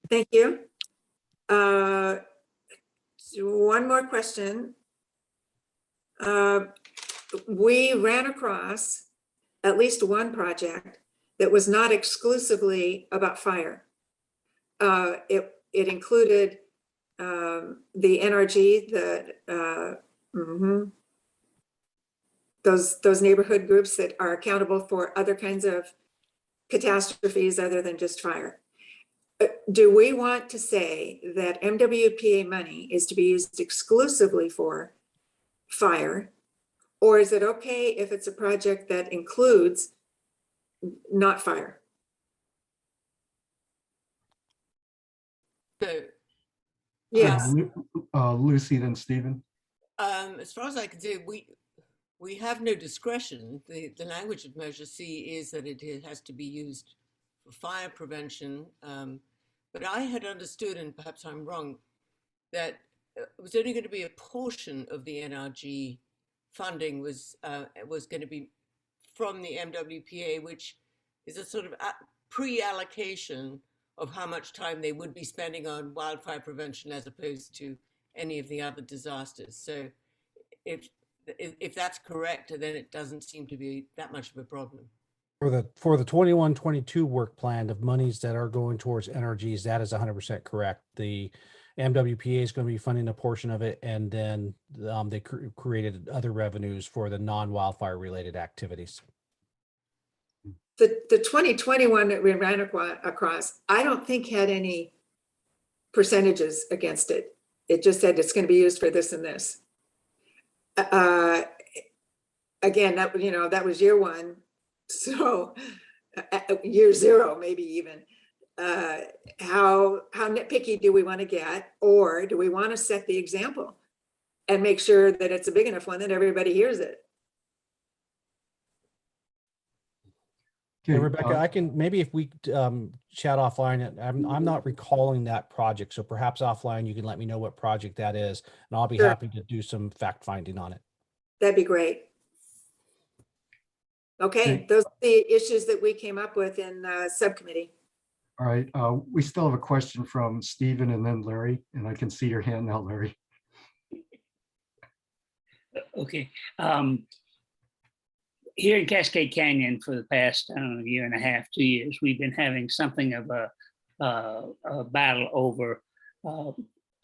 Thank you. One more question. We ran across at least one project that was not exclusively about fire. It included the NRG, those neighborhood groups that are accountable for other kinds of catastrophes other than just fire. Do we want to say that MWPA money is to be used exclusively for fire? Or is it okay if it's a project that includes not fire? So, Yes. Lucy, then Stephen. as far as I can see, we have no discretion. The language of Measure C is that it has to be used for fire prevention. But I had understood, and perhaps I'm wrong, that it was only going to be a portion of the NRG funding was going to be from the MWPA, which is a sort of pre-allocation of how much time they would be spending on wildfire prevention as opposed to any of the other disasters. So if that's correct, then it doesn't seem to be that much of a problem. For the 21-22 work plan of monies that are going towards NRGs, that is 100% correct. The MWPA is going to be funding a portion of it, and then they created other revenues for the non-wildfire related activities. The 2021 that we ran across, I don't think had any percentages against it. It just said it's going to be used for this and this. Again, that was year one. So year zero, maybe even. How nitpicky do we want to get, or do we want to set the example and make sure that it's a big enough one that everybody hears it? Okay, Rebecca, I can maybe if we chat offline. I'm not recalling that project, so perhaps offline you can let me know what project that is, and I'll be happy to do some fact finding on it. That'd be great. Okay, those are the issues that we came up with in subcommittee. All right, we still have a question from Stephen and then Larry, and I can see your hand now, Larry. Okay. Here in Cascade Canyon for the past, I don't know, year and a half, 2 years, we've been having something of a battle over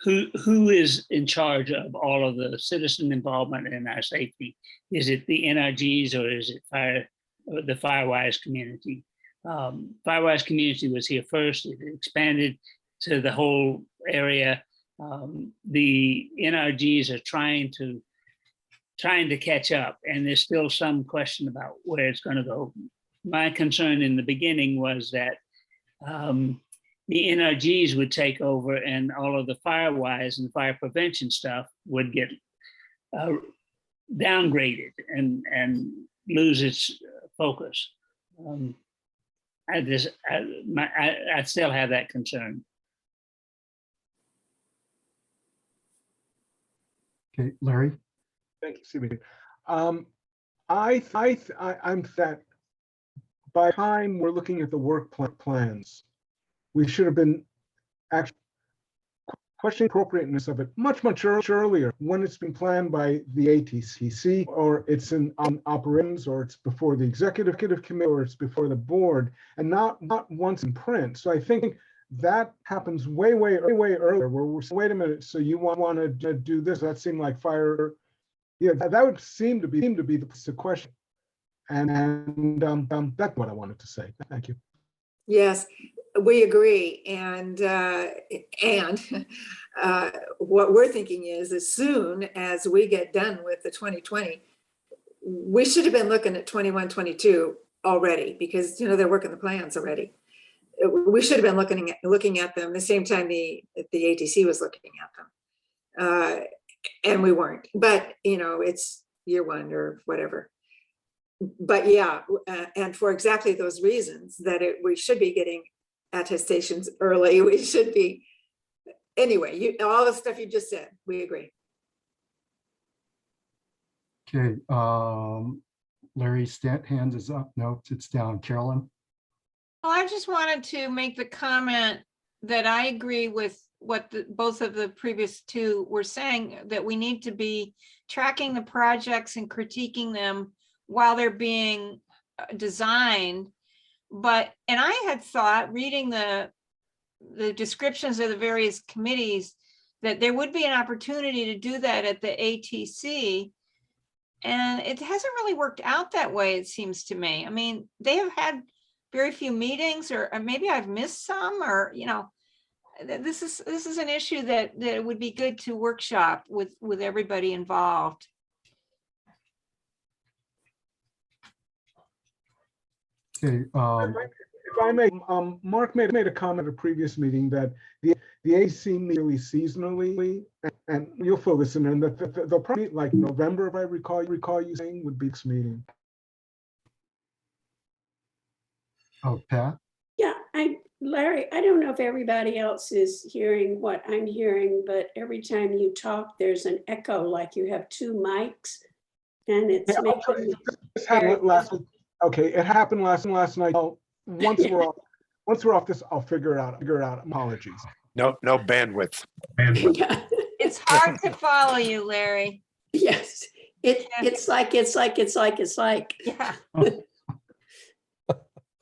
who is in charge of all of the citizen involvement in our safety. Is it the NRGs or is it the Firewise community? Firewise community was here first. It expanded to the whole area. The NRGs are trying to catch up, and there's still some question about where it's going to go. My concern in the beginning was that the NRGs would take over and all of the Firewise and fire prevention stuff would get downgraded and lose its focus. I still have that concern. Okay, Larry. Thank you, Stephen. I'm that by the time we're looking at the work plans, we should have been actually questioning appropriateness of it much earlier, when it's been planned by the ATCC, or it's in operations, or it's before the executive committee, or it's before the board, and not once in print. So I think that happens way earlier, where we're saying, wait a minute, so you want to do this? That seemed like fire. Yeah, that would seem to be the question, and that's what I wanted to say. Thank you. Yes, we agree, and what we're thinking is, as soon as we get done with the 2020, we should have been looking at 21-22 already, because they're working the plans already. We should have been looking at them the same time the ATC was looking at them. And we weren't, but it's year one or whatever. But yeah, and for exactly those reasons, that we should be getting attestations early. We should be, anyway, all the stuff you just said, we agree. Okay, Larry's hand is up. No, it's down. Carolyn. Well, I just wanted to make the comment that I agree with what both of the previous two were saying, that we need to be tracking the projects and critiquing them while they're being designed. But, and I had thought, reading the descriptions of the various committees, that there would be an opportunity to do that at the ATC. And it hasn't really worked out that way, it seems to me. I mean, they have had very few meetings, or maybe I've missed some, or, you know, this is an issue that would be good to workshop with everybody involved. Okay, If I may, Mark made a comment at a previous meeting that the AC nearly seasonally, and you'll fill this in, and that they'll probably meet like November, if I recall you saying would be this meeting. oh, Pat, Yeah, Larry, I don't know if everybody else is hearing what I'm hearing, but every time you talk, there's an echo, like you have two mics. And it's Yeah, making me this happened last. Okay, it happened last night. Once we're off this, I'll figure it out. Apologies. No bandwidth. Yeah. It's hard to follow you, Larry. Yes, it's like. Yeah.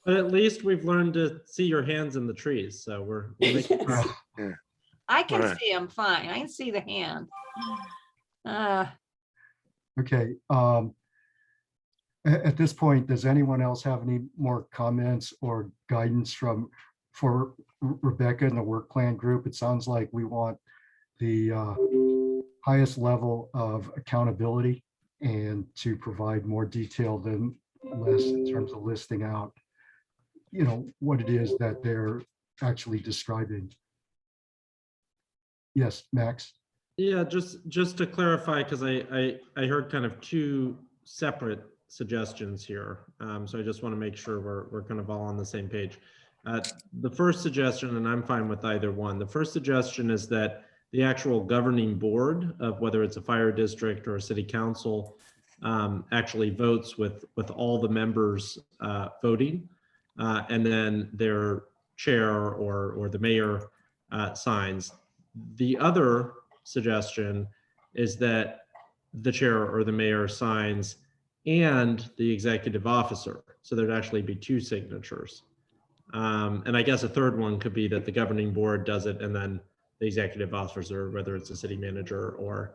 But at least we've learned to see your hands in the trees. So we're making Yes. I can Alright. see him fine. I can see the hand. okay. At this point, does anyone else have any more comments or guidance for Rebecca and the work plan group? It sounds like we want the highest level of accountability and to provide more detail than less in terms of listing out, you know, what it is that they're actually describing. Yes, Max. Yeah, just to clarify, because I heard kind of two separate suggestions here. So I just want to make sure we're kind of all on the same page. The first suggestion, and I'm fine with either one. The first suggestion is that the actual governing board of whether it's a fire district or a city council actually votes with all the members voting, and then their chair or the mayor signs. The other suggestion is that the chair or the mayor signs and the executive officer. So there'd actually be two signatures. And I guess a third one could be that the governing board does it and then the executive officer, whether it's a city manager or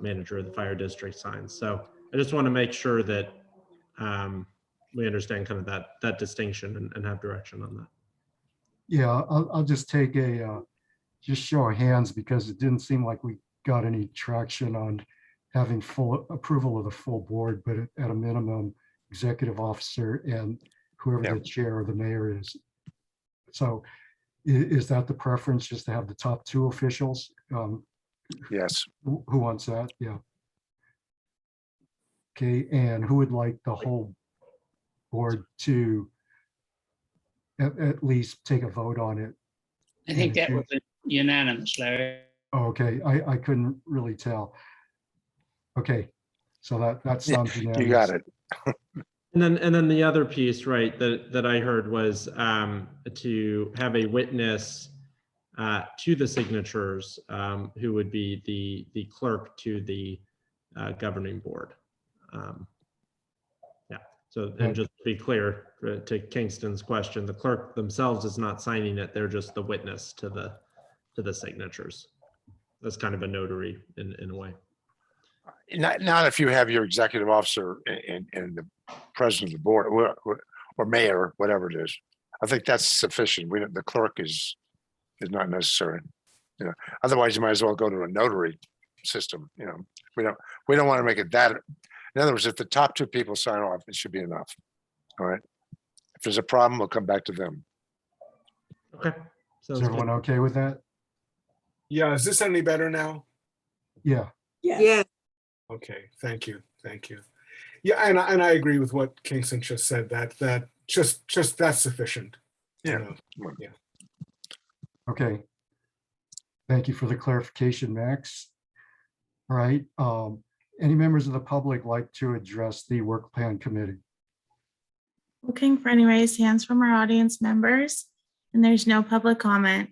manager of the fire district, signs. So I just want to make sure that we understand kind of that distinction and have direction on that. Yeah, I'll just take just show of hands, because it didn't seem like we got any traction on having full approval of the full board, but at a minimum, executive officer and whoever the chair or the mayor is. So is that the preference, just to have the top two officials? Yes. Who wants that? Yeah. Okay, and who would like the whole board to at least take a vote on it? I think that was unanimous, Larry. Oh, okay, I couldn't really tell. Okay, so that sounds unanimous. You got it. And then the other piece, right, that I heard was to have a witness to the signatures, who would be the clerk to the governing board. Yeah. So, and just to be clear, to Kingston's question, the clerk themselves is not signing it; they're just the witness to the signatures. That's kind of a notary in a way. Not if you have your executive officer and the president of the board or mayor, whatever it is. I think that's sufficient. The clerk is not necessary. You know, otherwise you might as well go to a notary system. You know, we don't want to make it that. In other words, if the top two people sign off, it should be enough. All right. If there's a problem, we'll come back to them. Okay. Is everyone okay with that? Yeah, is this any better now? Yeah. Yeah. Okay, thank you. Yeah, and I agree with what Kingston just said, that just that's sufficient. Yeah. Yeah. Okay. Thank you for the clarification, Max. All right. Any members of the public like to address the work plan committee? Looking for any raised hands from our audience members, and there's no public comment.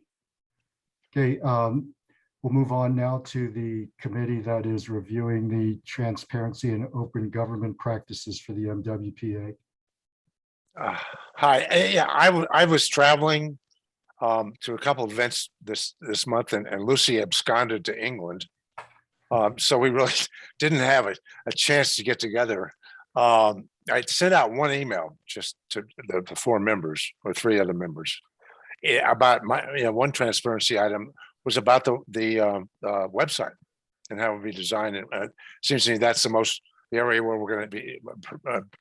Okay, we'll move on now to the committee that is reviewing the transparency and open government practices for the MWPA. Hi, yeah, I was traveling to a couple of events this month, and Lucy absconded to England. So we really didn't have a chance to get together. I sent out one email just to the four members or three other members about my, one transparency item was about the website and how it would be designed. And it seems to me that's the area where we're going to be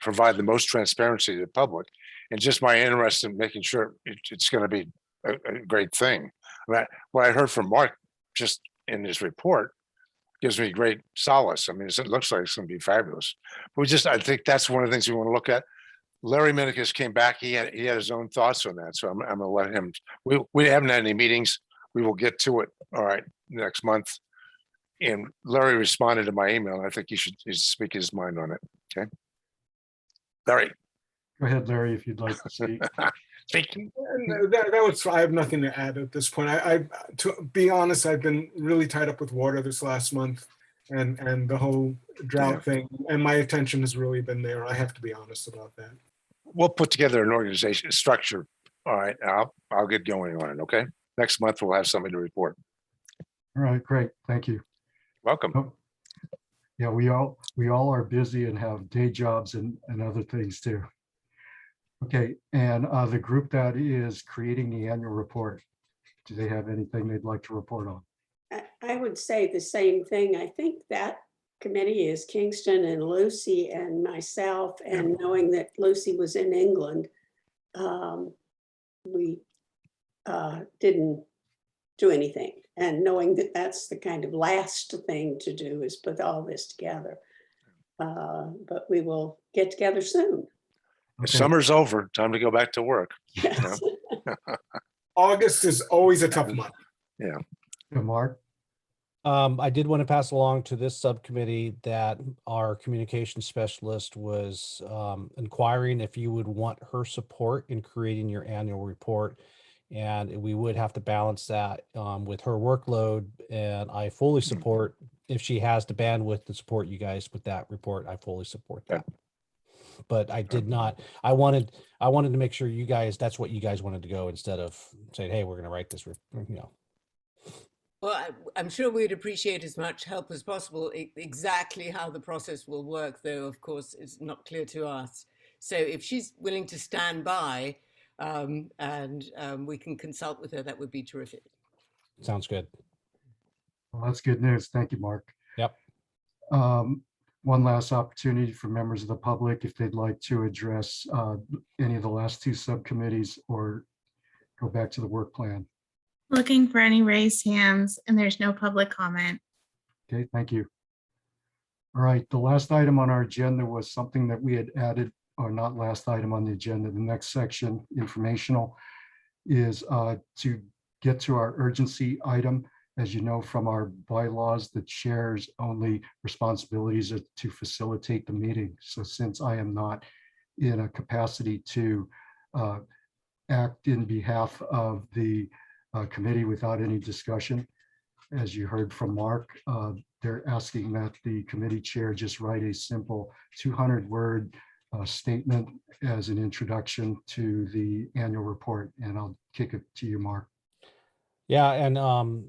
provide the most transparency to the public, and just my interest in making sure it's going to be a great thing. What I heard from Mark just in his report gives me great solace. I mean, it looks like it's going to be fabulous. But I think that's one of the things we want to look at. Larry Minikis came back. He had his own thoughts on that. So I'm going to let him, we haven't had any meetings. We will get to it. All right. Next month. And Larry responded to my email. And I think he should speak his mind on it. Okay. Larry. Go ahead, Larry, if you'd like to speak. I have nothing to add at this point. To be honest, I've been really tied up with water this last month and the whole drought thing. And my attention has really been there. I have to be honest about that. We'll put together an organization structure. All right. I'll get going on it. Okay. Next month, we'll have something to report. All right, great. Thank you. Welcome. Oh, yeah, we all are busy and have day jobs and other things too. Okay, and the group that is creating the annual report, do they have anything they'd like to report on? I would say the same thing. I think that committee is Kingston and Lucy and myself, and knowing that Lucy was in England, we didn't do anything. And knowing that that's the kind of last thing to do is put all this together. But we will get together soon. Okay. Summer's over. Time to go back to work. Yes. August is always a tough month. Yeah. Mark? I did want to pass along to this subcommittee that our communication specialist was inquiring if you would want her support in creating your annual report. And we would have to balance that with her workload. And I fully support, if she has the bandwidth to support you guys with that report, I fully support that. But I did not, I wanted to make sure you guys, that's what you guys wanted to go, instead of saying, hey, we're going to write this, Well, I'm sure we'd appreciate as much help as possible. Exactly how the process will work, though, of course, is not clear to us. So if she's willing to stand by and we can consult with her, that would be terrific. Sounds good. Well, that's good news. Thank you, Mark. Yep. One last opportunity for members of the public if they'd like to address any of the last two subcommittees or go back to the work plan. Looking for any raised hands, and there's no public comment. Okay, thank you. All right, the last item on our agenda was something that we had added, or not last item on the agenda, the next section, informational, is to get to our urgency item. As you know from our bylaws, the chair's only responsibilities are to facilitate the meeting. So since I am not in a capacity to act in behalf of the committee without any discussion, as you heard from Mark, they're asking that the committee chair just write a simple 200-word statement as an introduction to the annual report. And I'll kick it to you, Mark. Yeah, and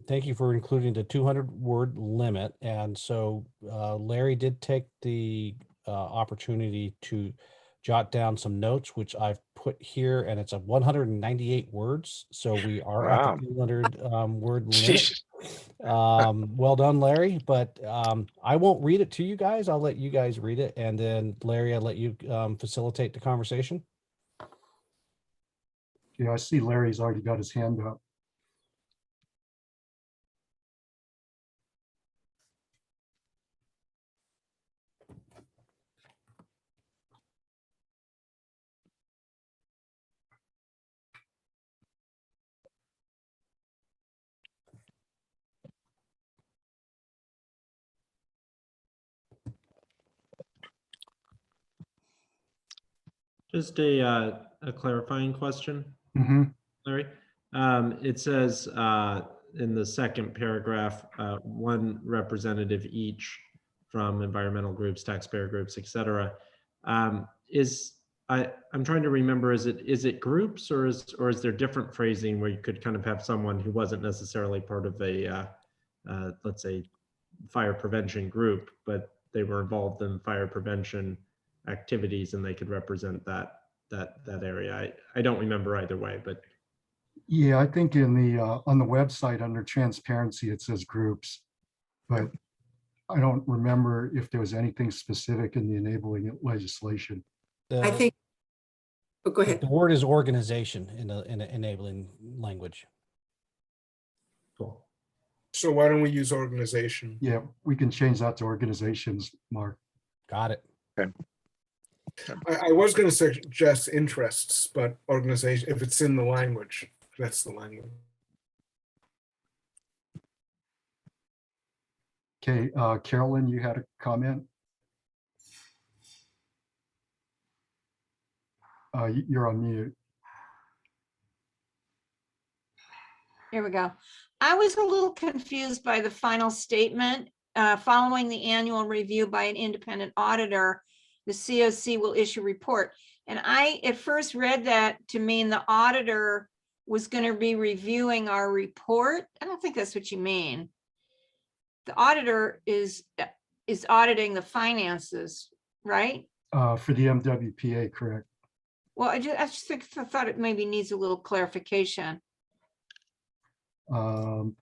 thank you for including the 200-word limit. And so Larry did take the opportunity to jot down some notes, which I've put here, and it's 198 words. So we are at the 200-word limit. Well done, Larry. But I won't read it to you guys. I'll let you guys read it. And then Larry, I'll let you facilitate the conversation. Yeah, I see Larry's already got his hand up. Just a clarifying question, Larry. It says in the second paragraph, one representative each from environmental groups, taxpayer groups, etc. I'm trying to remember, is it groups or is there different phrasing where you could kind of have someone who wasn't necessarily part of a, let's say, fire prevention group, but they were involved in fire prevention activities and they could represent that area. I don't remember either way, but Yeah, I think in the, on the website under transparency, it says groups, but I don't remember if there was anything specific in the enabling legislation. I think, oh, go ahead. The word is organization in the enabling language. cool. So why don't we use organization? Yeah, we can change that to organizations, Mark. Got it. I was going to suggest interests, but organization, if it's in the language, that's the language. Okay, Carolyn, you had a comment? You're on mute. Here we go. I was a little confused by the final statement. Following the annual review by an independent auditor, the COC will issue a report. And I at first read that to mean the auditor was going to be reviewing our report. I don't think that's what you mean. The auditor is auditing the finances, right? For the MWPA, correct? Well, I just thought it maybe needs a little clarification. Um,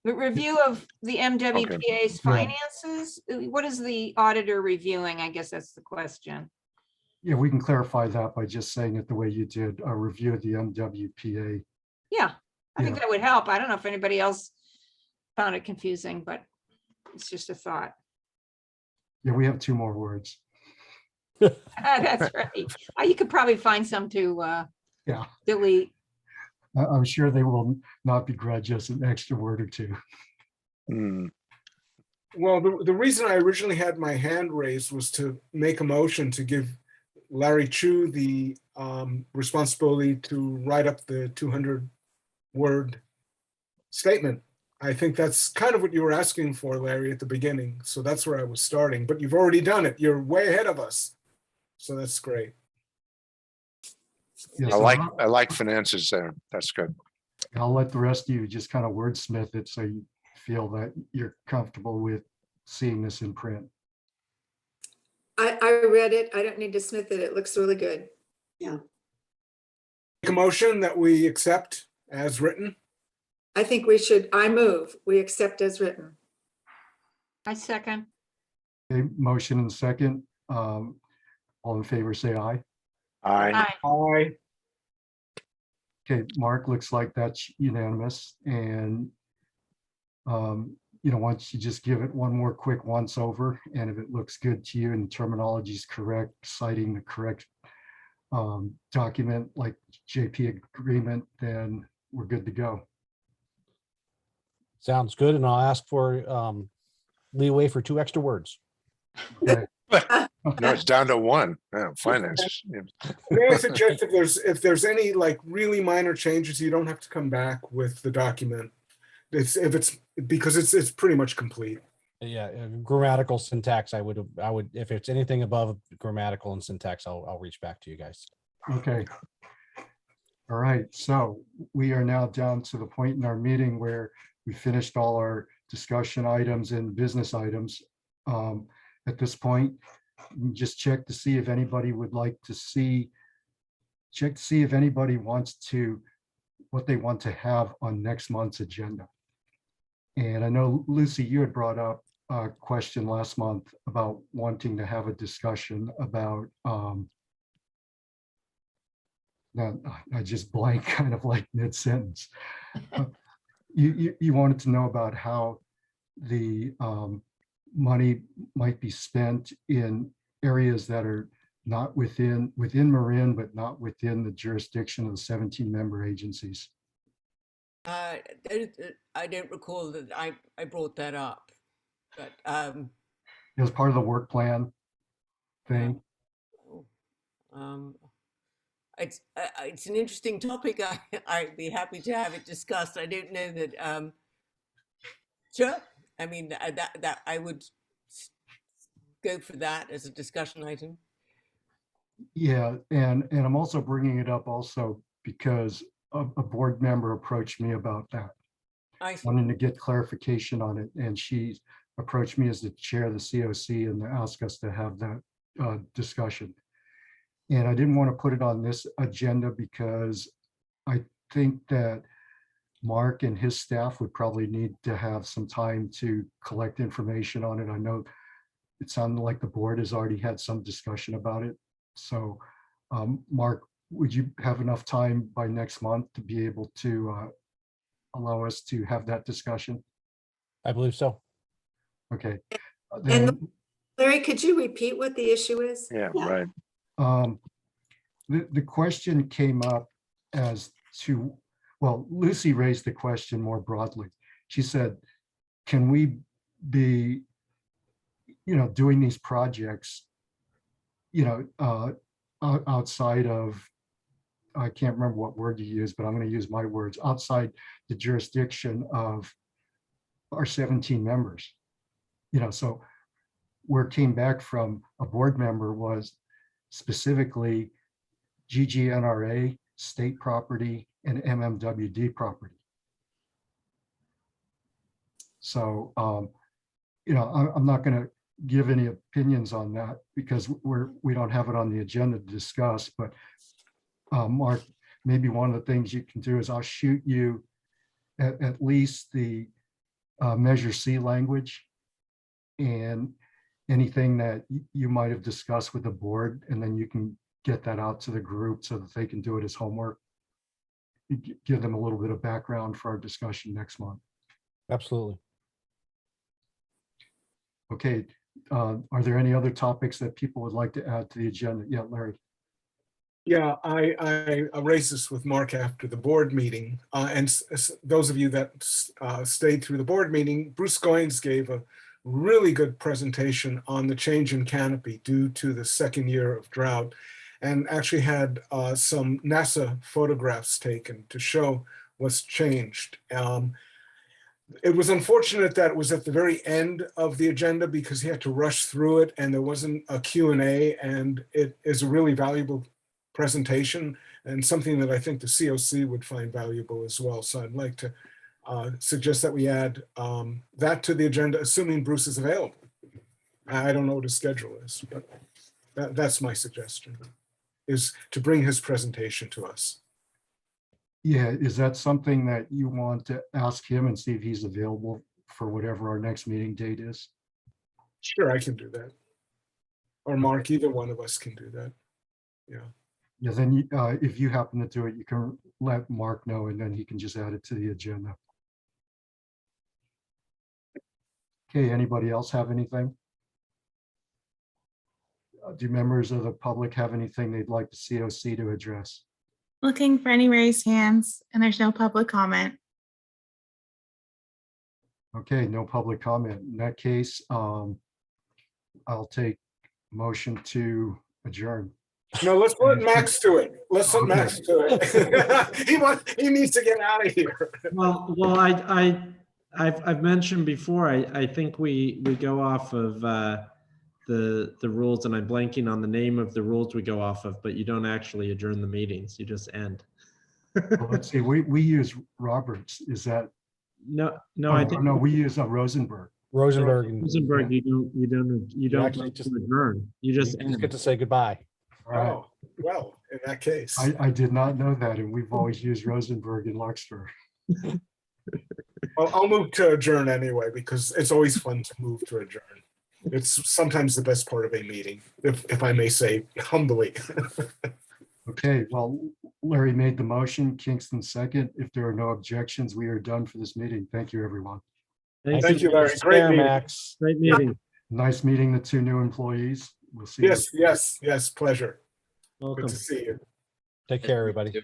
The review of the MWPA's finances, what is the auditor reviewing? I guess that's the question. Yeah, we can clarify that by just saying it the way you did, a review of the MWPA. Yeah, I think Yeah. that would help. I don't know if anybody else found it confusing, but it's just a thought. Yeah, we have 2 more words. That's right. You could probably find some to Yeah, delete. I'm sure they will not begrudge us an extra word or 2. Well, the reason I originally had my hand raised was to make a motion to give Larry Chu the responsibility to write up the 200-word statement. I think that's kind of what you were asking for, Larry, at the beginning. So that's where I was starting, but you've already done it. You're way ahead of us. So that's great. Yeah, I so like finances there. That's good. I'll let the rest of you just kind of wordsmith it so you feel that you're comfortable with seeing this in print. I read it. I don't need to smith it. It looks really good. Yeah. Make a motion that we accept as written. I think I move, we accept as written. I second. Okay, motion and second. All in favor, say aye. Aye. Aye. Okay, Mark, looks like that's unanimous. And, once you just give it one more quick once over, and if it looks good to you and the terminology is correct, citing the correct document like JP agreement, then we're good to go. Sounds good. And I'll ask for leeway for 2 extra words. Okay. No, it's down to 1. Finances. May I suggest if there's any like really minor changes, you don't have to come back with the document. Because it's pretty much complete. Yeah, grammatical syntax. I would, if it's anything above grammatical and syntax, I'll reach back to you guys. Okay. All right, so we are now down to the point in our meeting where we finished all our discussion items and business items. At this point, just check to see if anybody would like to check to see if anybody wants what they want to have on next month's agenda. And I know, Lucy, you had brought up a question last month about wanting to have a discussion about, now I just blank kind of like mid-sentence. You wanted to know about how the money might be spent in areas that are not within Marin, but not within the jurisdiction of the 17 member agencies. I don't recall that I brought that up, but It was part of the work plan thing. It's an interesting topic. I'd be happy to have it discussed. I don't know that. Sure. I mean that I would go for that as a discussion item. Yeah, and I'm also bringing it up also because a board member approached me about that, I see. wanting to get clarification on it, and she approached me as the chair of the COC and asked us to have that discussion. And I didn't want to put it on this agenda because I think that Mark and his staff would probably need to have some time to collect information on it. I know it sounded like the board has already had some discussion about it. So, Mark, would you have enough time by next month to be able to allow us to have that discussion? I believe so. Okay. And Then, Larry, could you repeat what the issue is? Yeah, Yeah. right. the question came up as to, well, Lucy raised the question more broadly. She said, can we be, doing these projects, outside of, I can't remember what word you used, but I'm going to use my words, outside the jurisdiction of our 17 members. So where it came back from a board member was specifically GGNRA, state property, and MMWD property. So, I'm not going to give any opinions on that because we don't have it on the agenda to discuss, but Mark, maybe one of the things you can do is I'll shoot you at least the Measure C language and anything that you might have discussed with the board, and then you can get that out to the group so that they can do it as homework. Give them a little bit of background for our discussion next month. Absolutely. Okay, are there any other topics that people would like to add to the agenda? Yeah, Larry. Yeah, I raised this with Mark after the board meeting. And those of you that stayed through the board meeting, Bruce Goins gave a really good presentation on the change in canopy due to the second year of drought, and actually had some NASA photographs taken to show what's changed. It was unfortunate that it was at the very end of the agenda because he had to rush through it and there wasn't a Q&A, and it is a really valuable presentation and something that I think the COC would find valuable as well. So I'd like to suggest that we add that to the agenda, assuming Bruce is available. I don't know what his schedule is, but that's my suggestion, is to bring his presentation to us. Yeah, is that something that you want to ask him and see if he's available for whatever our next meeting date is? Sure, I can do that. Or Mark, either one of us can do that. Yeah. Yeah, then if you happen to do it, you can let Mark know and then he can just add it to the agenda. Okay, anybody else have anything? Do members of the public have anything they'd like the COC to address? Looking for any raised hands, and there's no public comment. Okay, no public comment. In that case, I'll take motion to adjourn. No, let's let Max do it. Let's let Max do it. He needs to get out of here. Well, I've mentioned before, I think we go off of the rules, and I'm blanking on the name of the rules we go off of, but you don't actually adjourn the meetings, you just end. Well, let's see, we use Roberts. Is that? No, Oh, I think no, we use Rosenberg. Rosenberg. And Rosenberg, you don't actually just adjourn, you just you just get end. to say goodbye. All right. Oh, well, in that case. I did not know that, and we've always used Rosenberg in Larkspur. Well, I'll move to adjourn anyway, because it's always fun to move to adjourn. It's sometimes the best part of a meeting, if I may say humbly. Okay, well, Larry made the motion, Kingston second. If there are no objections, we are done for this meeting. Thank you, everyone. Thank you, Larry. Mr. Great Chair, meeting. Max. Great meeting. Nice meeting the two new employees. We'll see you. Yes, pleasure. Welcome. Good to see you. Take care, everybody.